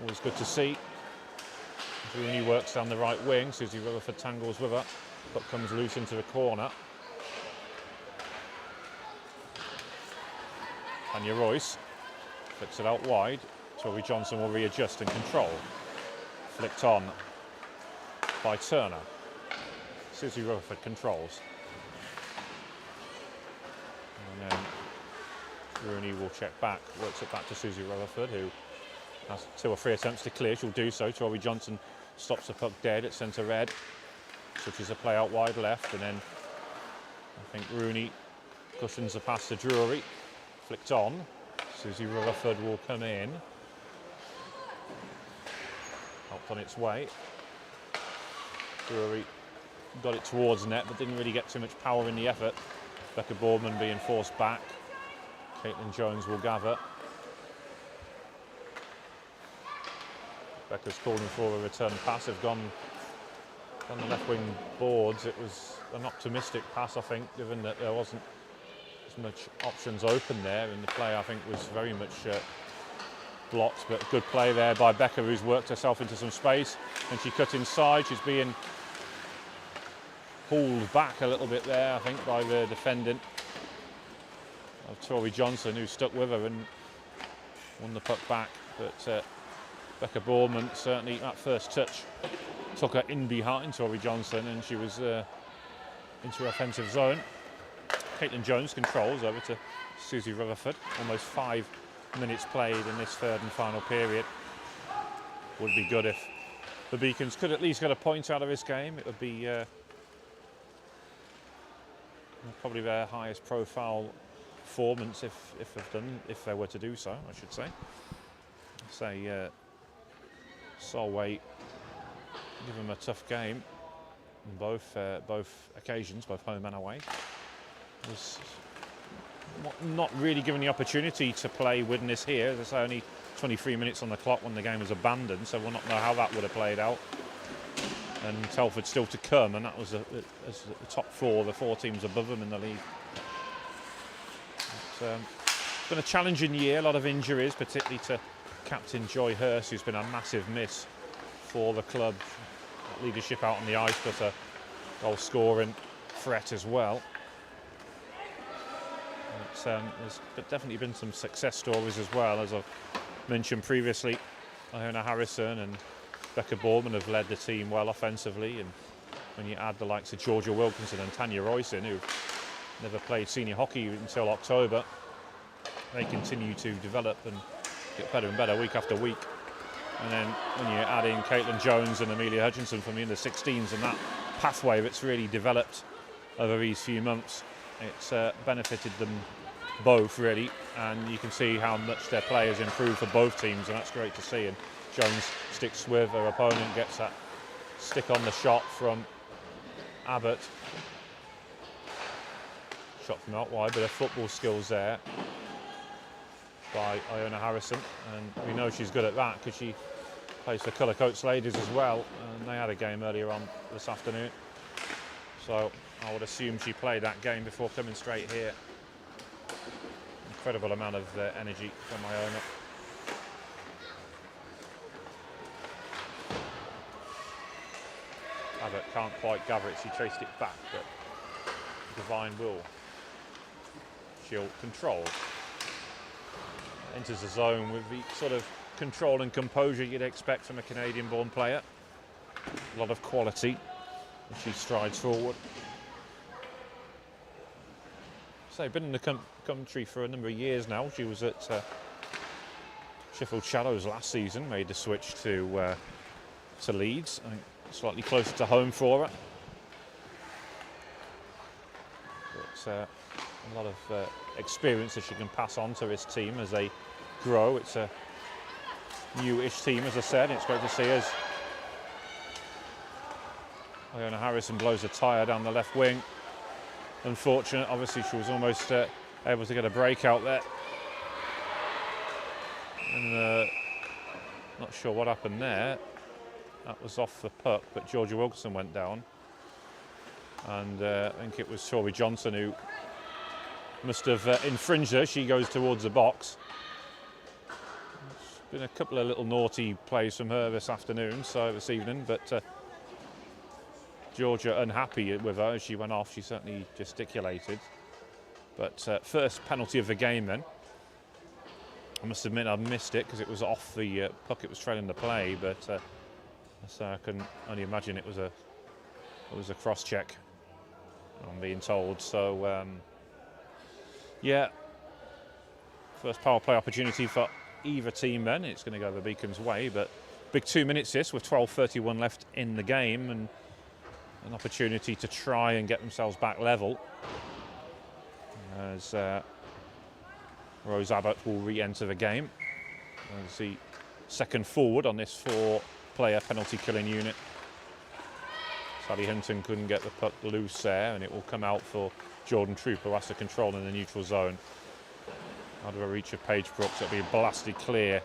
always good to see. Rooney works down the right wing. Susie Rutherford tangles with her. Puck comes loose into the corner. Tanya Royce flicks it out wide. Tori Johnson will readjust and control. Flicked on by Turner. Susie Rutherford controls. And then Rooney will check back, works it back to Susie Rutherford, who has 2 or 3 attempts to clear. She'll do so. Tori Johnson stops the puck dead at centre red, switches a play out wide left, and then I think Rooney cushions the pass to Drury. Flicked on. Susie Rutherford will come in. Helped on its way. Drury got it towards net, but didn't really get too much power in the effort. Becca Boardman being forced back. Caitlin Jones will gather. Becca's calling for a return pass. They've gone on the left wing boards. It was an optimistic pass, I think, given that there wasn't as much options open there, and the play, I think, was very much blocked. But good play there by Becca, who's worked herself into some space, and she cut inside. She's being pulled back a little bit there, I think, by the defendant of Tori Johnson, who stuck with her and won the puck back. But Becca Boardman, certainly that first touch took her in behind Tori Johnson, and she was into offensive zone. Caitlin Jones controls over to Susie Rutherford. Almost 5 minutes played in this third and final period. Would be good if the Beacons could at least get a point out of this game. It would be probably their highest profile performance if they were to do so, I should say. Solway give them a tough game on both occasions, both home and away. There's not really given the opportunity to play Widnes here. There's only 23 minutes on the clock when the game was abandoned, so we'll not know how that would have played out. And Telford still to come, and that was the top four, the 4 teams above them in the league. It's been a challenging year, a lot of injuries, particularly to captain Joy Hurst, who's been a massive miss for the club. Leadership out on the ice, but a goal scoring threat as well. There's definitely been some success stories as well, as I've mentioned previously. Iona Harrison and Becca Boardman have led the team well offensively, and when you add the likes of Georgia Wilkinson and Tanya Royson, who never played senior hockey until October, they continue to develop and get better and better week after week. And then when you add in Caitlin Jones and Amelia Hutchinson from the under 16s, and that pathway that's really developed over these few months, it's benefited them both really, and you can see how much their play has improved for both teams, and that's great to see. And Jones sticks with her opponent, gets that stick on the shot from Abbott. Shot from out wide, but her football skills there by Iona Harrison, and we know she's good at that because she plays for Cullercoats Ladies as well, and they had a game earlier on this afternoon, so I would assume she played that game before coming straight here. Incredible amount of energy from Iona. Abbott can't quite gather it, she traced it back, but Devine will. She'll control. Enters the zone with the sort of control and composure you'd expect from a Canadian-born player. A lot of quality as she strides forward. So been in the country for a number of years now. She was at Sheffield Shadows last season, made the switch to Leeds. I think slightly closer to home for her. But a lot of experience that she can pass on to this team as they grow. It's a new-ish team, as I said. It's great to see us. Iona Harrison blows a tyre down the left wing. Unfortunate, obviously she was almost able to get a break out there. And not sure what happened there. That was off the puck, but Georgia Wilkinson went down. And I think it was Tori Johnson who must have infringed her. She goes towards the box. There's been a couple of little naughty plays from her this evening, but Georgia unhappy with her as she went off. She certainly gesticulated. But first penalty of the game then. I must admit I missed it because it was off the puck. It was trailing the play, but so I can only imagine it was a cross check, I'm being told. So yeah, first power play opportunity for either team then. It's going to go the Beacons' way, but big 2 minutes this with 12:31 left in the game, and an opportunity to try and get themselves back level as Rose Abbott will re-enter the game as the second forward on this 4-player penalty killing unit. Sally Hinton couldn't get the puck loose there, and it will come out for Jordan Troop, who has to control in the neutral zone. Out of a reach of Paige Brooks, it'll be blasted clear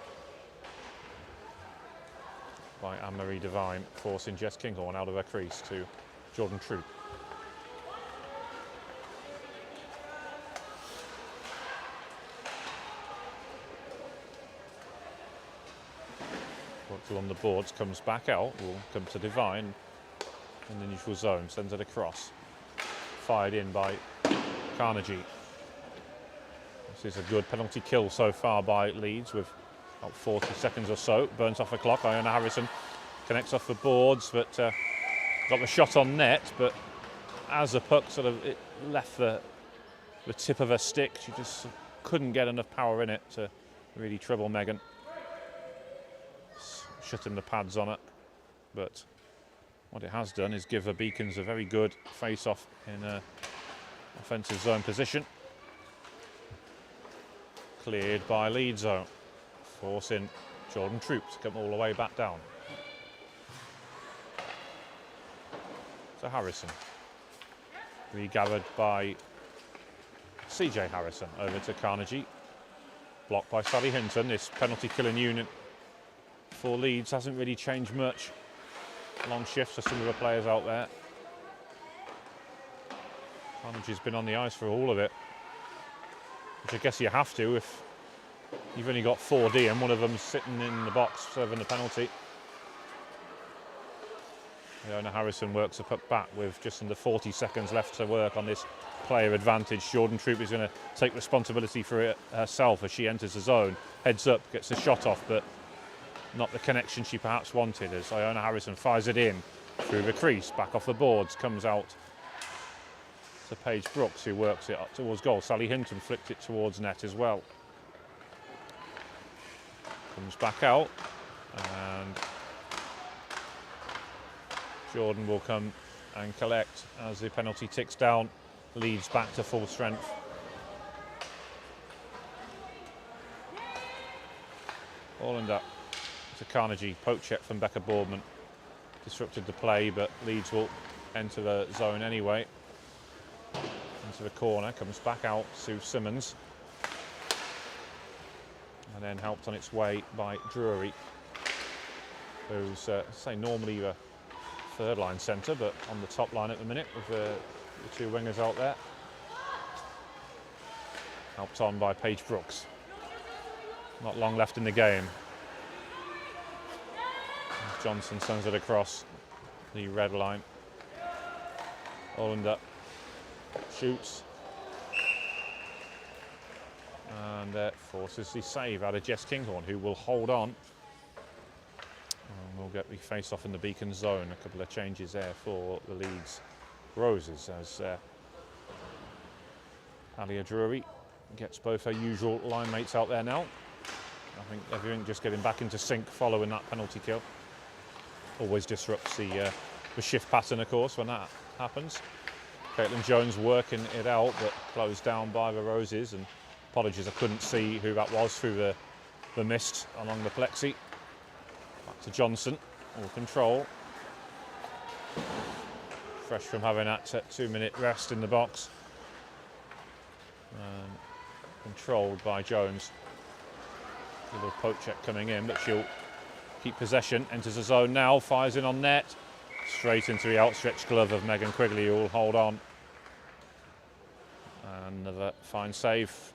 by Anne-Marie Devine, forcing Jess Kinghorn out of her crease to Jordan Troop. Worked along the boards, comes back out, will come to Devine in the neutral zone, sends it across. Fired in by Carnegie. This is a good penalty kill so far by Leeds with about 40 seconds or so. Burns off the clock. Iona Harrison connects off the boards, but got the shot on net. But as the puck it left the tip of her stick, she just couldn't get enough power in it to really trouble Megan. Shutting the pads on it. But what it has done is give the Beacons a very good face-off in an offensive zone position. Cleared by Leeds zone, forcing Jordan Troop to come all the way back down. So Harrison, regathered by CJ Harrison over to Carnegie. Blocked by Sally Hinton. This penalty killing unit for Leeds hasn't really changed much. Long shifts for some of the players out there. Carnegie's been on the ice for all of it, which I guess you have to if you've only got 4D and one of them's sitting in the box serving the penalty. Iona Harrison works a puck back with just under 40 seconds left to work on this player advantage. Jordan Troop is going to take responsibility for it herself as she enters the zone. Heads up, gets the shot off, but not the connection she perhaps wanted as Iona Harrison fires it in through the crease, back off the boards, comes out to Paige Brooks, who works it up towards goal. Sally Hinton flicked it towards net as well. Comes back out, and Jordan will come and collect as the penalty ticks down. Leeds back to full strength. Ball up to Carnegie. Poke check from Becca Boardman. Disrupted the play, but Leeds will enter the zone anyway. Into the corner, comes back out. Sue Simmons. And then helped on its way by Drury, who's, say, normally a third line centre, but on the top line at the minute with the two wingers out there. Helped on by Paige Brooks. Not long left in the game. Johnson sends it across the red line. Olander shoots. And forces the save out of Jess Kinghorn, who will hold on. And we'll get the face-off in the Beacon zone. A couple of changes there for the Leeds Roses as Alia Drury gets both her usual line mates out there now. I think everything just getting back into sync following that penalty kill. Always disrupts the shift pattern, of course, when that happens. Caitlin Jones working it out, but closed down by the Roses. And apologies, I couldn't see who that was through the mist along the plexi. Back to Johnson, all control. Fresh from having that 2-minute rest in the box. Controlled by Jones. A little poke check coming in, but she'll keep possession. Enters the zone now, fires in on net. Straight into the outstretched glove of Megan Quigley, who will hold on. Another fine save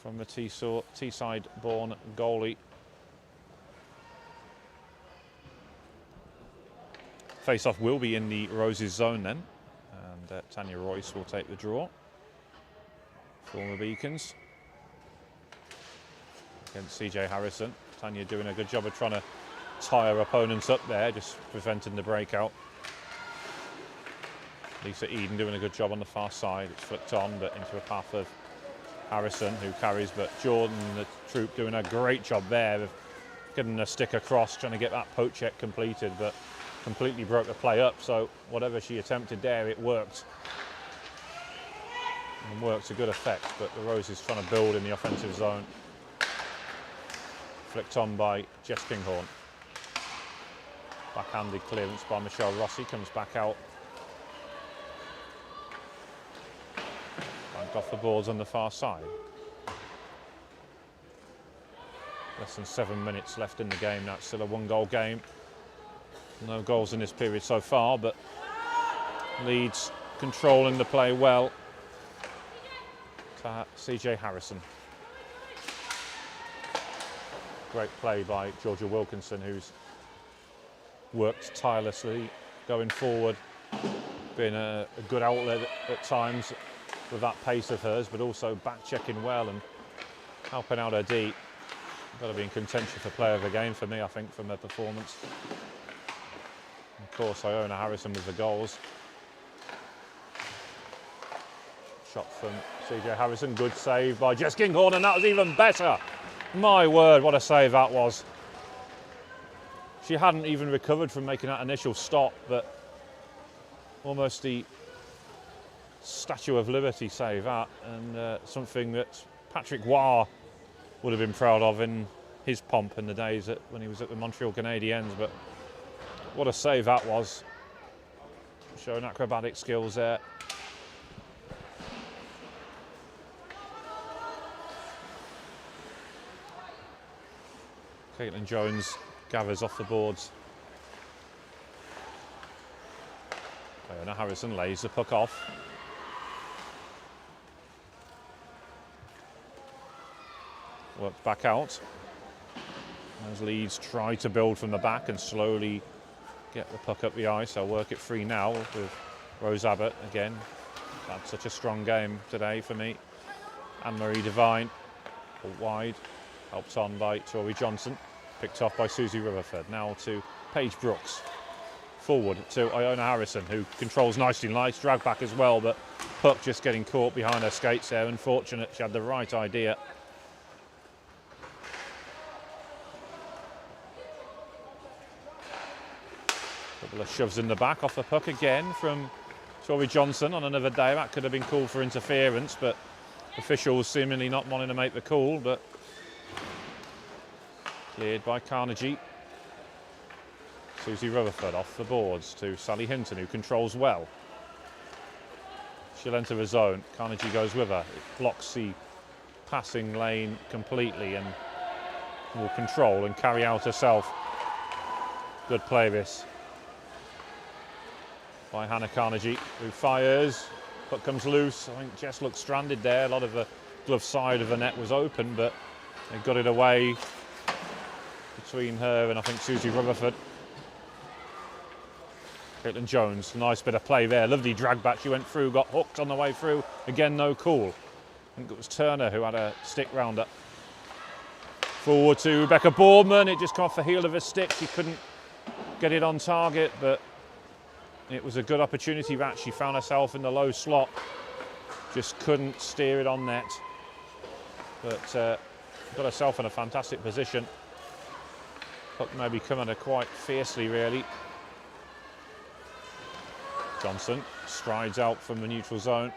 from the Teesside-born goalie. Face-off will be in the Roses zone then, and Tanya Royce will take the draw for the Beacons against CJ Harrison. Tanya doing a good job of trying to tie her opponents up there, just preventing the breakout. Lisa Eden doing a good job on the far side. It's flicked on, but into a path of Harrison, who carries, but Jordan, the Troop, doing a great job there of getting a stick across, trying to get that poke check completed, but completely broke the play up. So whatever she attempted there, it worked. And worked to good effect, but the Roses trying to build in the offensive zone. Flicked on by Jess Kinghorn. Backhanded clearance by Michelle Rossi, comes back out. Banked off the boards on the far side. Less than 7 minutes left in the game now. It's still a 1-goal game. No goals in this period so far, but Leeds controlling the play well. To CJ Harrison. Great play by Georgia Wilkinson, who's worked tirelessly going forward, being a good outlet at times with that pace of hers, but also back checking well and helping out her D. Got to be in contention for player of the game for me, I think, from her performance. Of course, Iona Harrison with the goals. Shot from CJ Harrison, good save by Jess Kinghorn, and that was even better. My word, what a save that was. She hadn't even recovered from making that initial stop, but almost the Statue of Liberty save that, and something that Patrick Waugh would have been proud of in his pomp in the days when he was at the Montreal Canadiens. But what a save that was. Showing acrobatic skills there. Caitlin Jones gathers off the boards. Iona Harrison lays the puck off. Works back out. As Leeds try to build from the back and slowly get the puck up the ice. They'll work it free now with Rose Abbott again. Had such a strong game today for me. Anne-Marie Devine, wide, helped on by Tori Johnson, picked off by Susie Rutherford. Now to Paige Brooks. Forward to Iona Harrison, who controls nicely. Nice drag back as well, but puck just getting caught behind her skates there. Unfortunate, she had the right idea. Couple of shoves in the back off the puck again from Tori Johnson. On another day, that could have been called for interference, but officials seemingly not wanting to make the call, but cleared by Carnegie. Susie Rutherford off the boards to Sally Hinton, who controls well. She'll enter the zone. Carnegie goes with her. It blocks the passing lane completely and will control and carry out herself. Good play this by Hannah Carnegie, who fires. Puck comes loose. I think Jess looked stranded there. A lot of the glove side of the net was open, but they got it away between her and I think Susie Rutherford. Caitlin Jones, nice bit of play there. Lovely drag back. She went through, got hooked on the way through. Again, no call. I think it was Turner who had a stick round her. Forward to Rebecca Boardman. It just came off the heel of her stick. She couldn't get it on target, but it was a good opportunity that she found herself in the low slot. Just couldn't steer it on net. But got herself in a fantastic position. Puck maybe coming at her quite fiercely, really. Johnson strides out from the neutral zone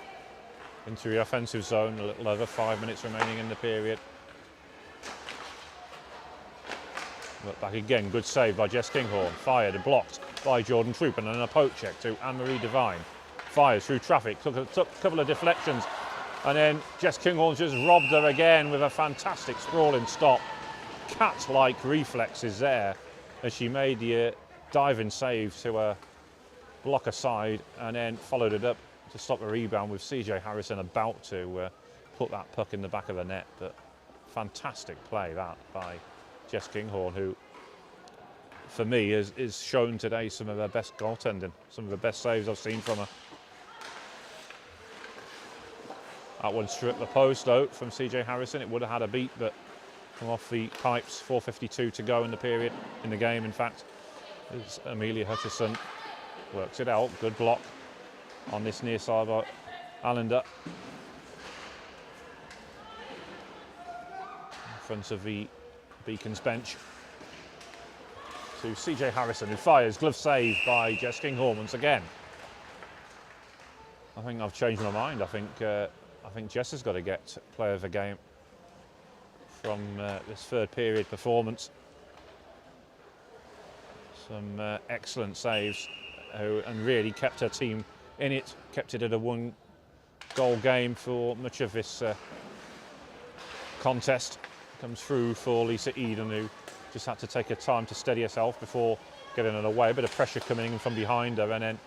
into the offensive zone. A little over 5 minutes remaining in the period. But back again, good save by Jess Kinghorn. Fired and blocked by Jordan Troop, and then a poke check to Anne-Marie Devine. Fires through traffic, took a couple of deflections, and then Jess Kinghorn just robbed her again with a fantastic sprawling stop. Cat-like reflexes there as she made the diving save to a blocker side and then followed it up to stop the rebound with CJ Harrison about to put that puck in the back of the net. But fantastic play that by Jess Kinghorn, who for me is shown today some of her best goaltending, some of the best saves I've seen from her. That one stripped the post out from CJ Harrison. It would have had a beat, but come off the pipes. 4:52 to go in the period, in the game in fact. As Amelia Hutchison works it out. Good block on this near side by Allender. In front of the Beacons bench. To CJ Harrison, who fires. Glove save by Jess Kinghorn once again. I think I've changed my mind. I think Jess has got to get player of the game from this third period performance. Some excellent saves and really kept her team in it, kept it at a one-goal game for much of this contest. Comes through for Lisa Eden, who just had to take her time to steady herself before getting it away. A bit of pressure coming in from behind her, and then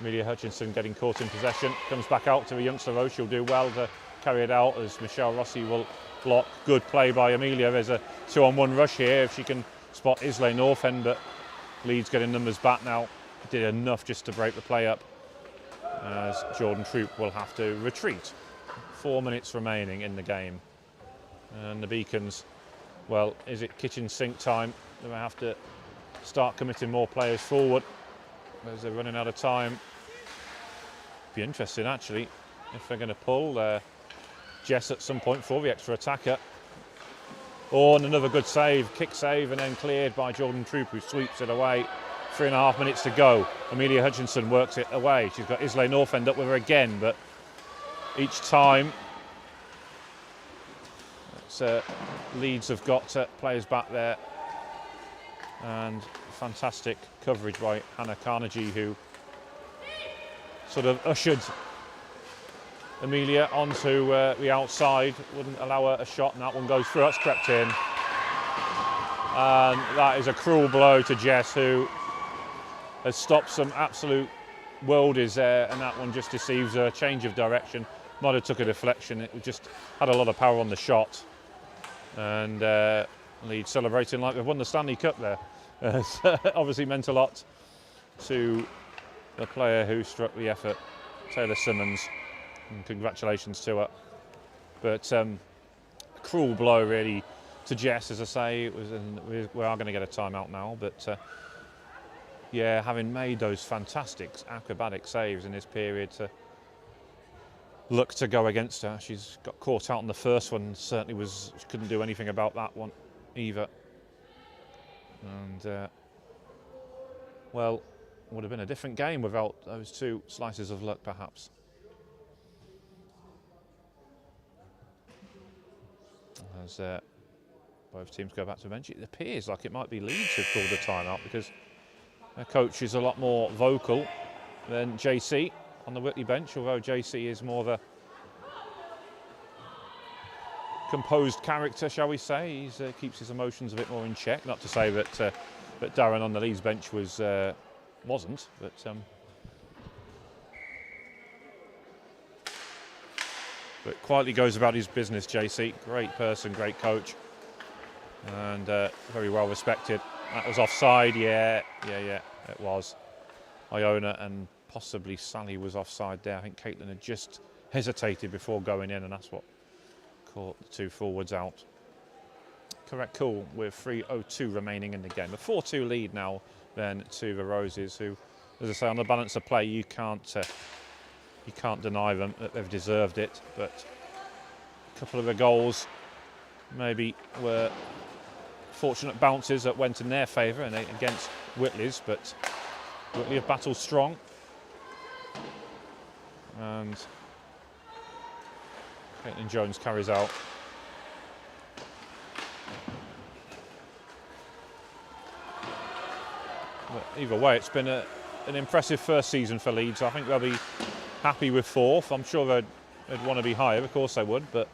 Amelia Hutchinson getting caught in possession. Comes back out to the youngster though. She'll do well to carry it out as Michelle Rossi will block. Good play by Amelia. There's a 2-on-1 rush here if she can spot Islay Northend, but Leeds getting numbers back now. Did enough just to break the play up as Jordan Troop will have to retreat. 4 minutes remaining in the game. And the Beacons, well, is it kitchen sink time? They have to start committing more players forward as they're running out of time. Be interesting actually if they're going to pull Jess at some point for the extra attacker. Oh, and another good save, kick save, and then cleared by Jordan Troop, who sweeps it away. 3.5 minutes to go. Amelia Hutchinson works it away. She's got Islay Northend up with her again, but each time Leeds have got players back there, and fantastic coverage by Hannah Carnegie, who sort of ushered Amelia onto the outside, wouldn't allow her a shot, and that one goes through. That's crept in. And that is a cruel blow to Jess, who has stopped some absolute worldies there, and that one just deceives her. Change of direction. Might have took a deflection. It just had a lot of power on the shot. And Leeds celebrating like they've won the Stanley Cup there. Obviously meant a lot to the player who struck the effort, Taylor Simmons, and congratulations to her. But cruel blow really to Jess, as I say. It was we are going to get a timeout now, but yeah, having made those fantastic acrobatic saves in this period, to look to go against her. She's got caught out on the first one, certainly she couldn't do anything about that one either. And well, would have been a different game without those two slices of luck, perhaps. As both teams go back to the bench, it appears like it might be Leeds who've called a timeout, because their coach is a lot more vocal than JC on the Whitley bench, although JC is more of a composed character, shall we say. He keeps his emotions a bit more in check. Not to say that Darren on the Leeds bench wasn't, but quietly goes about his business. JC, great person, great coach, and very well respected. That was offside. Yeah, it was. Iona and possibly Sally was offside there. I think Caitlin had just hesitated before going in, and that's what caught the two forwards out. Correct call with 3:02 remaining in the game. A 4-2 lead now then to the Roses, who, as I say, on the balance of play, you can't deny them that they've deserved it. But a couple of the goals maybe were fortunate bounces that went in their favour and against Whitley's, but Whitley have battled strong. And Caitlin Jones carries out. But either way, it's been an impressive first season for Leeds. I think they'll be happy with fourth. I'm sure they'd want to be higher, of course they would, but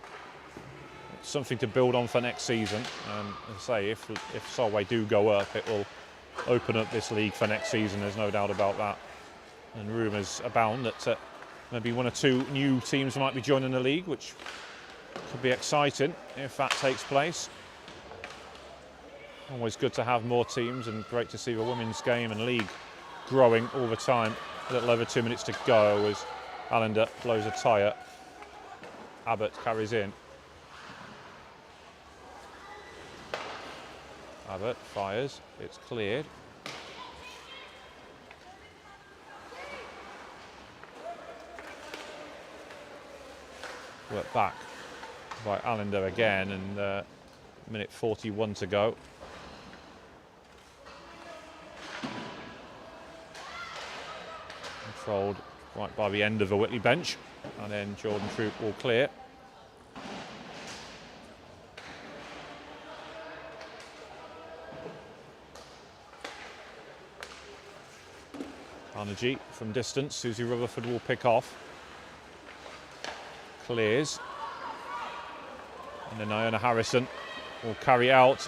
it's something to build on for next season. And as I say, if Solway do go up, it will open up this league for next season, there's no doubt about that. And rumours abound that maybe one or two new teams might be joining the league, which could be exciting if that takes place. Always good to have more teams, and great to see the women's game and league growing all the time. A little over 2 minutes to go as Allender blows a tyre. Abbott carries in. Abbott fires, it's cleared. Worked back by Allender again, and minute 41 to go. Controlled right by the end of the Whitley bench, and then Jordan Troop will clear. Carnegie from distance, Susie Rutherford will pick off. Clears. And then Iona Harrison will carry out.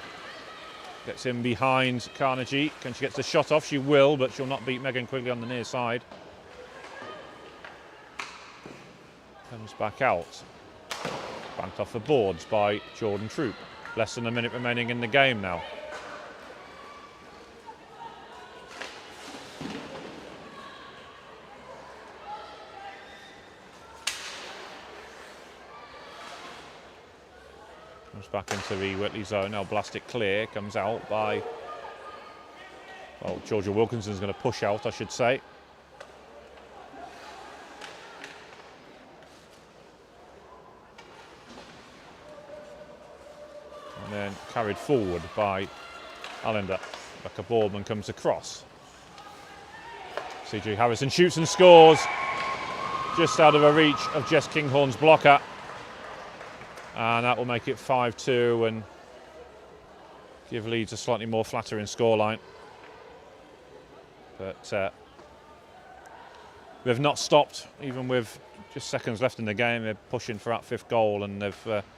Gets in behind Carnegie. Can she get the shot off? She will, but she'll not beat Megan Quigley on the near side. Comes back out. Banked off the boards by Jordan Troop. Less than a minute remaining in the game now. Back into the Whitley zone. Now Blastic clear, comes out by, well, Georgia Wilkinson's going to push out, I should say. And then carried forward by Allender. Becca Boardman comes across. CJ Harrison shoots and scores, just out of the reach of Jess Kinghorn's blocker. And that will make it 5-2 and give Leeds a slightly more flattering scoreline. But they've not stopped, even with just seconds left in the game. They're pushing for that fifth goal, and they've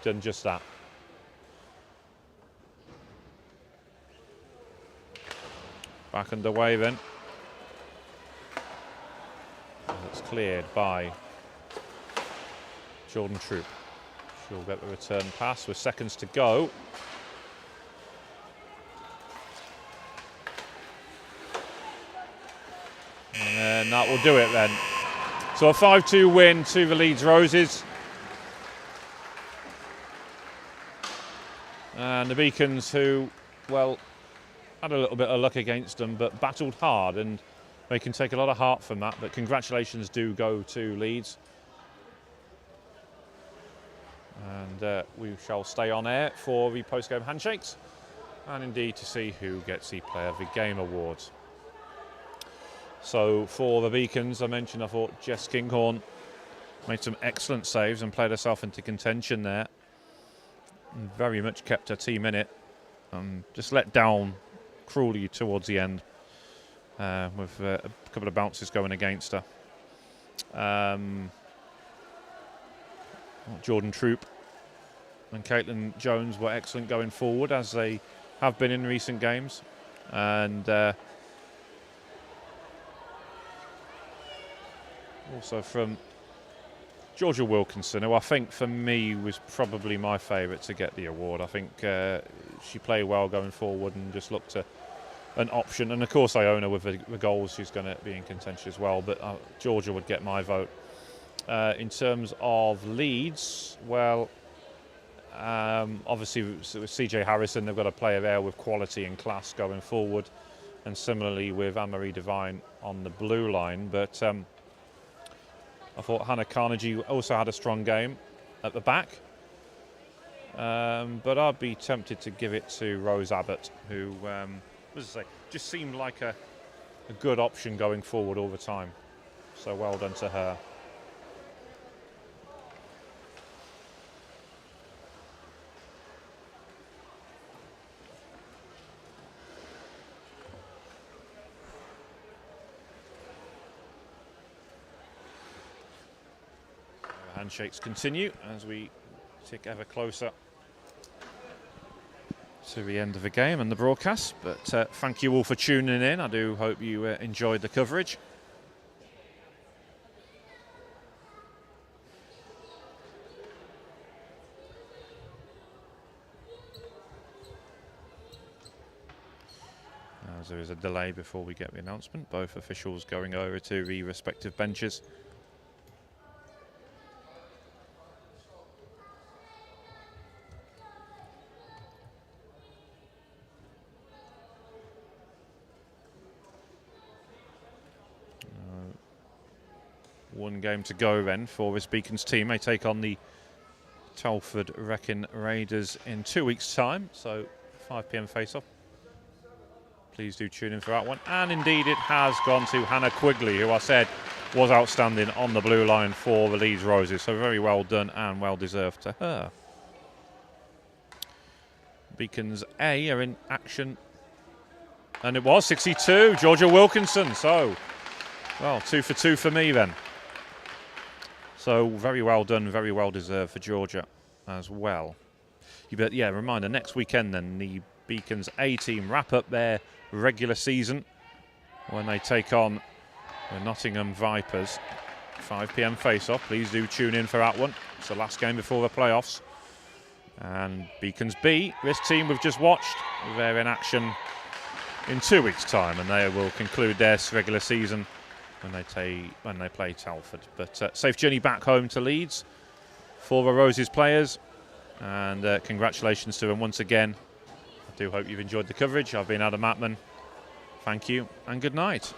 done just that. Back underway then. It's cleared by Jordan Troop. She'll get the return pass with seconds to go. And that will do it then. So a 5-2 win to the Leeds Roses. And the Beacons, who, well, had a little bit of luck against them, but battled hard, and they can take a lot of heart from that. But congratulations do go to Leeds. And we shall stay on air for the post-game handshakes, and indeed to see who gets the Player of the Game awards. So for the Beacons, I mentioned, I thought Jess Kinghorn made some excellent saves and played herself into contention there. And very much kept her team in it. Just let down cruelly towards the end with a couple of bounces going against her. Jordan Troop and Caitlin Jones were excellent going forward, as they have been in recent games. And also from Georgia Wilkinson, who I think for me was probably my favourite to get the award. I think she played well going forward and just looked an option. And of course I own her with the goals. She's going to be in contention as well, but Georgia would get my vote. In terms of Leeds, well, obviously with CJ Harrison, they've got a player there with quality and class going forward, and similarly with Anne-Marie Devine on the blue line. But I thought Hannah Carnegie also had a strong game at the back. But I'd be tempted to give it to Rose Abbott, who, as I say, just seemed like a good option going forward all the time. So well done to her. Handshakes continue as we tick ever closer to the end of the game and the broadcast. But thank you all for tuning in. I do hope you enjoyed the coverage. As there is a delay before we get the announcement, both officials going over to the respective benches. One game to go then for this Beacons team. They take on the Telford Wrecking Raiders in 2 weeks' time, so 5 p.m. face-off. Please do tune in for that one. And indeed it has gone to Hannah Quigley, who I said was outstanding on the blue line for the Leeds Roses. So very well done and well deserved to her. Beacons A are in action. And it was 62, Georgia Wilkinson. So, well, 2 for 2 for me then. So very well done, very well deserved for Georgia as well. But yeah, reminder, next weekend then the Beacons A team wrap up their regular season when they take on the Nottingham Vipers. 5 p.m. face-off. Please do tune in for that one. It's the last game before the playoffs. And Beacons B, this team we've just watched, they're in action in 2 weeks' time, and they will conclude their regular season when they play Telford. But safe journey back home to Leeds for the Roses players, and congratulations to them once again. I do hope you've enjoyed the coverage. I've been Adam Atman. Thank you and good night.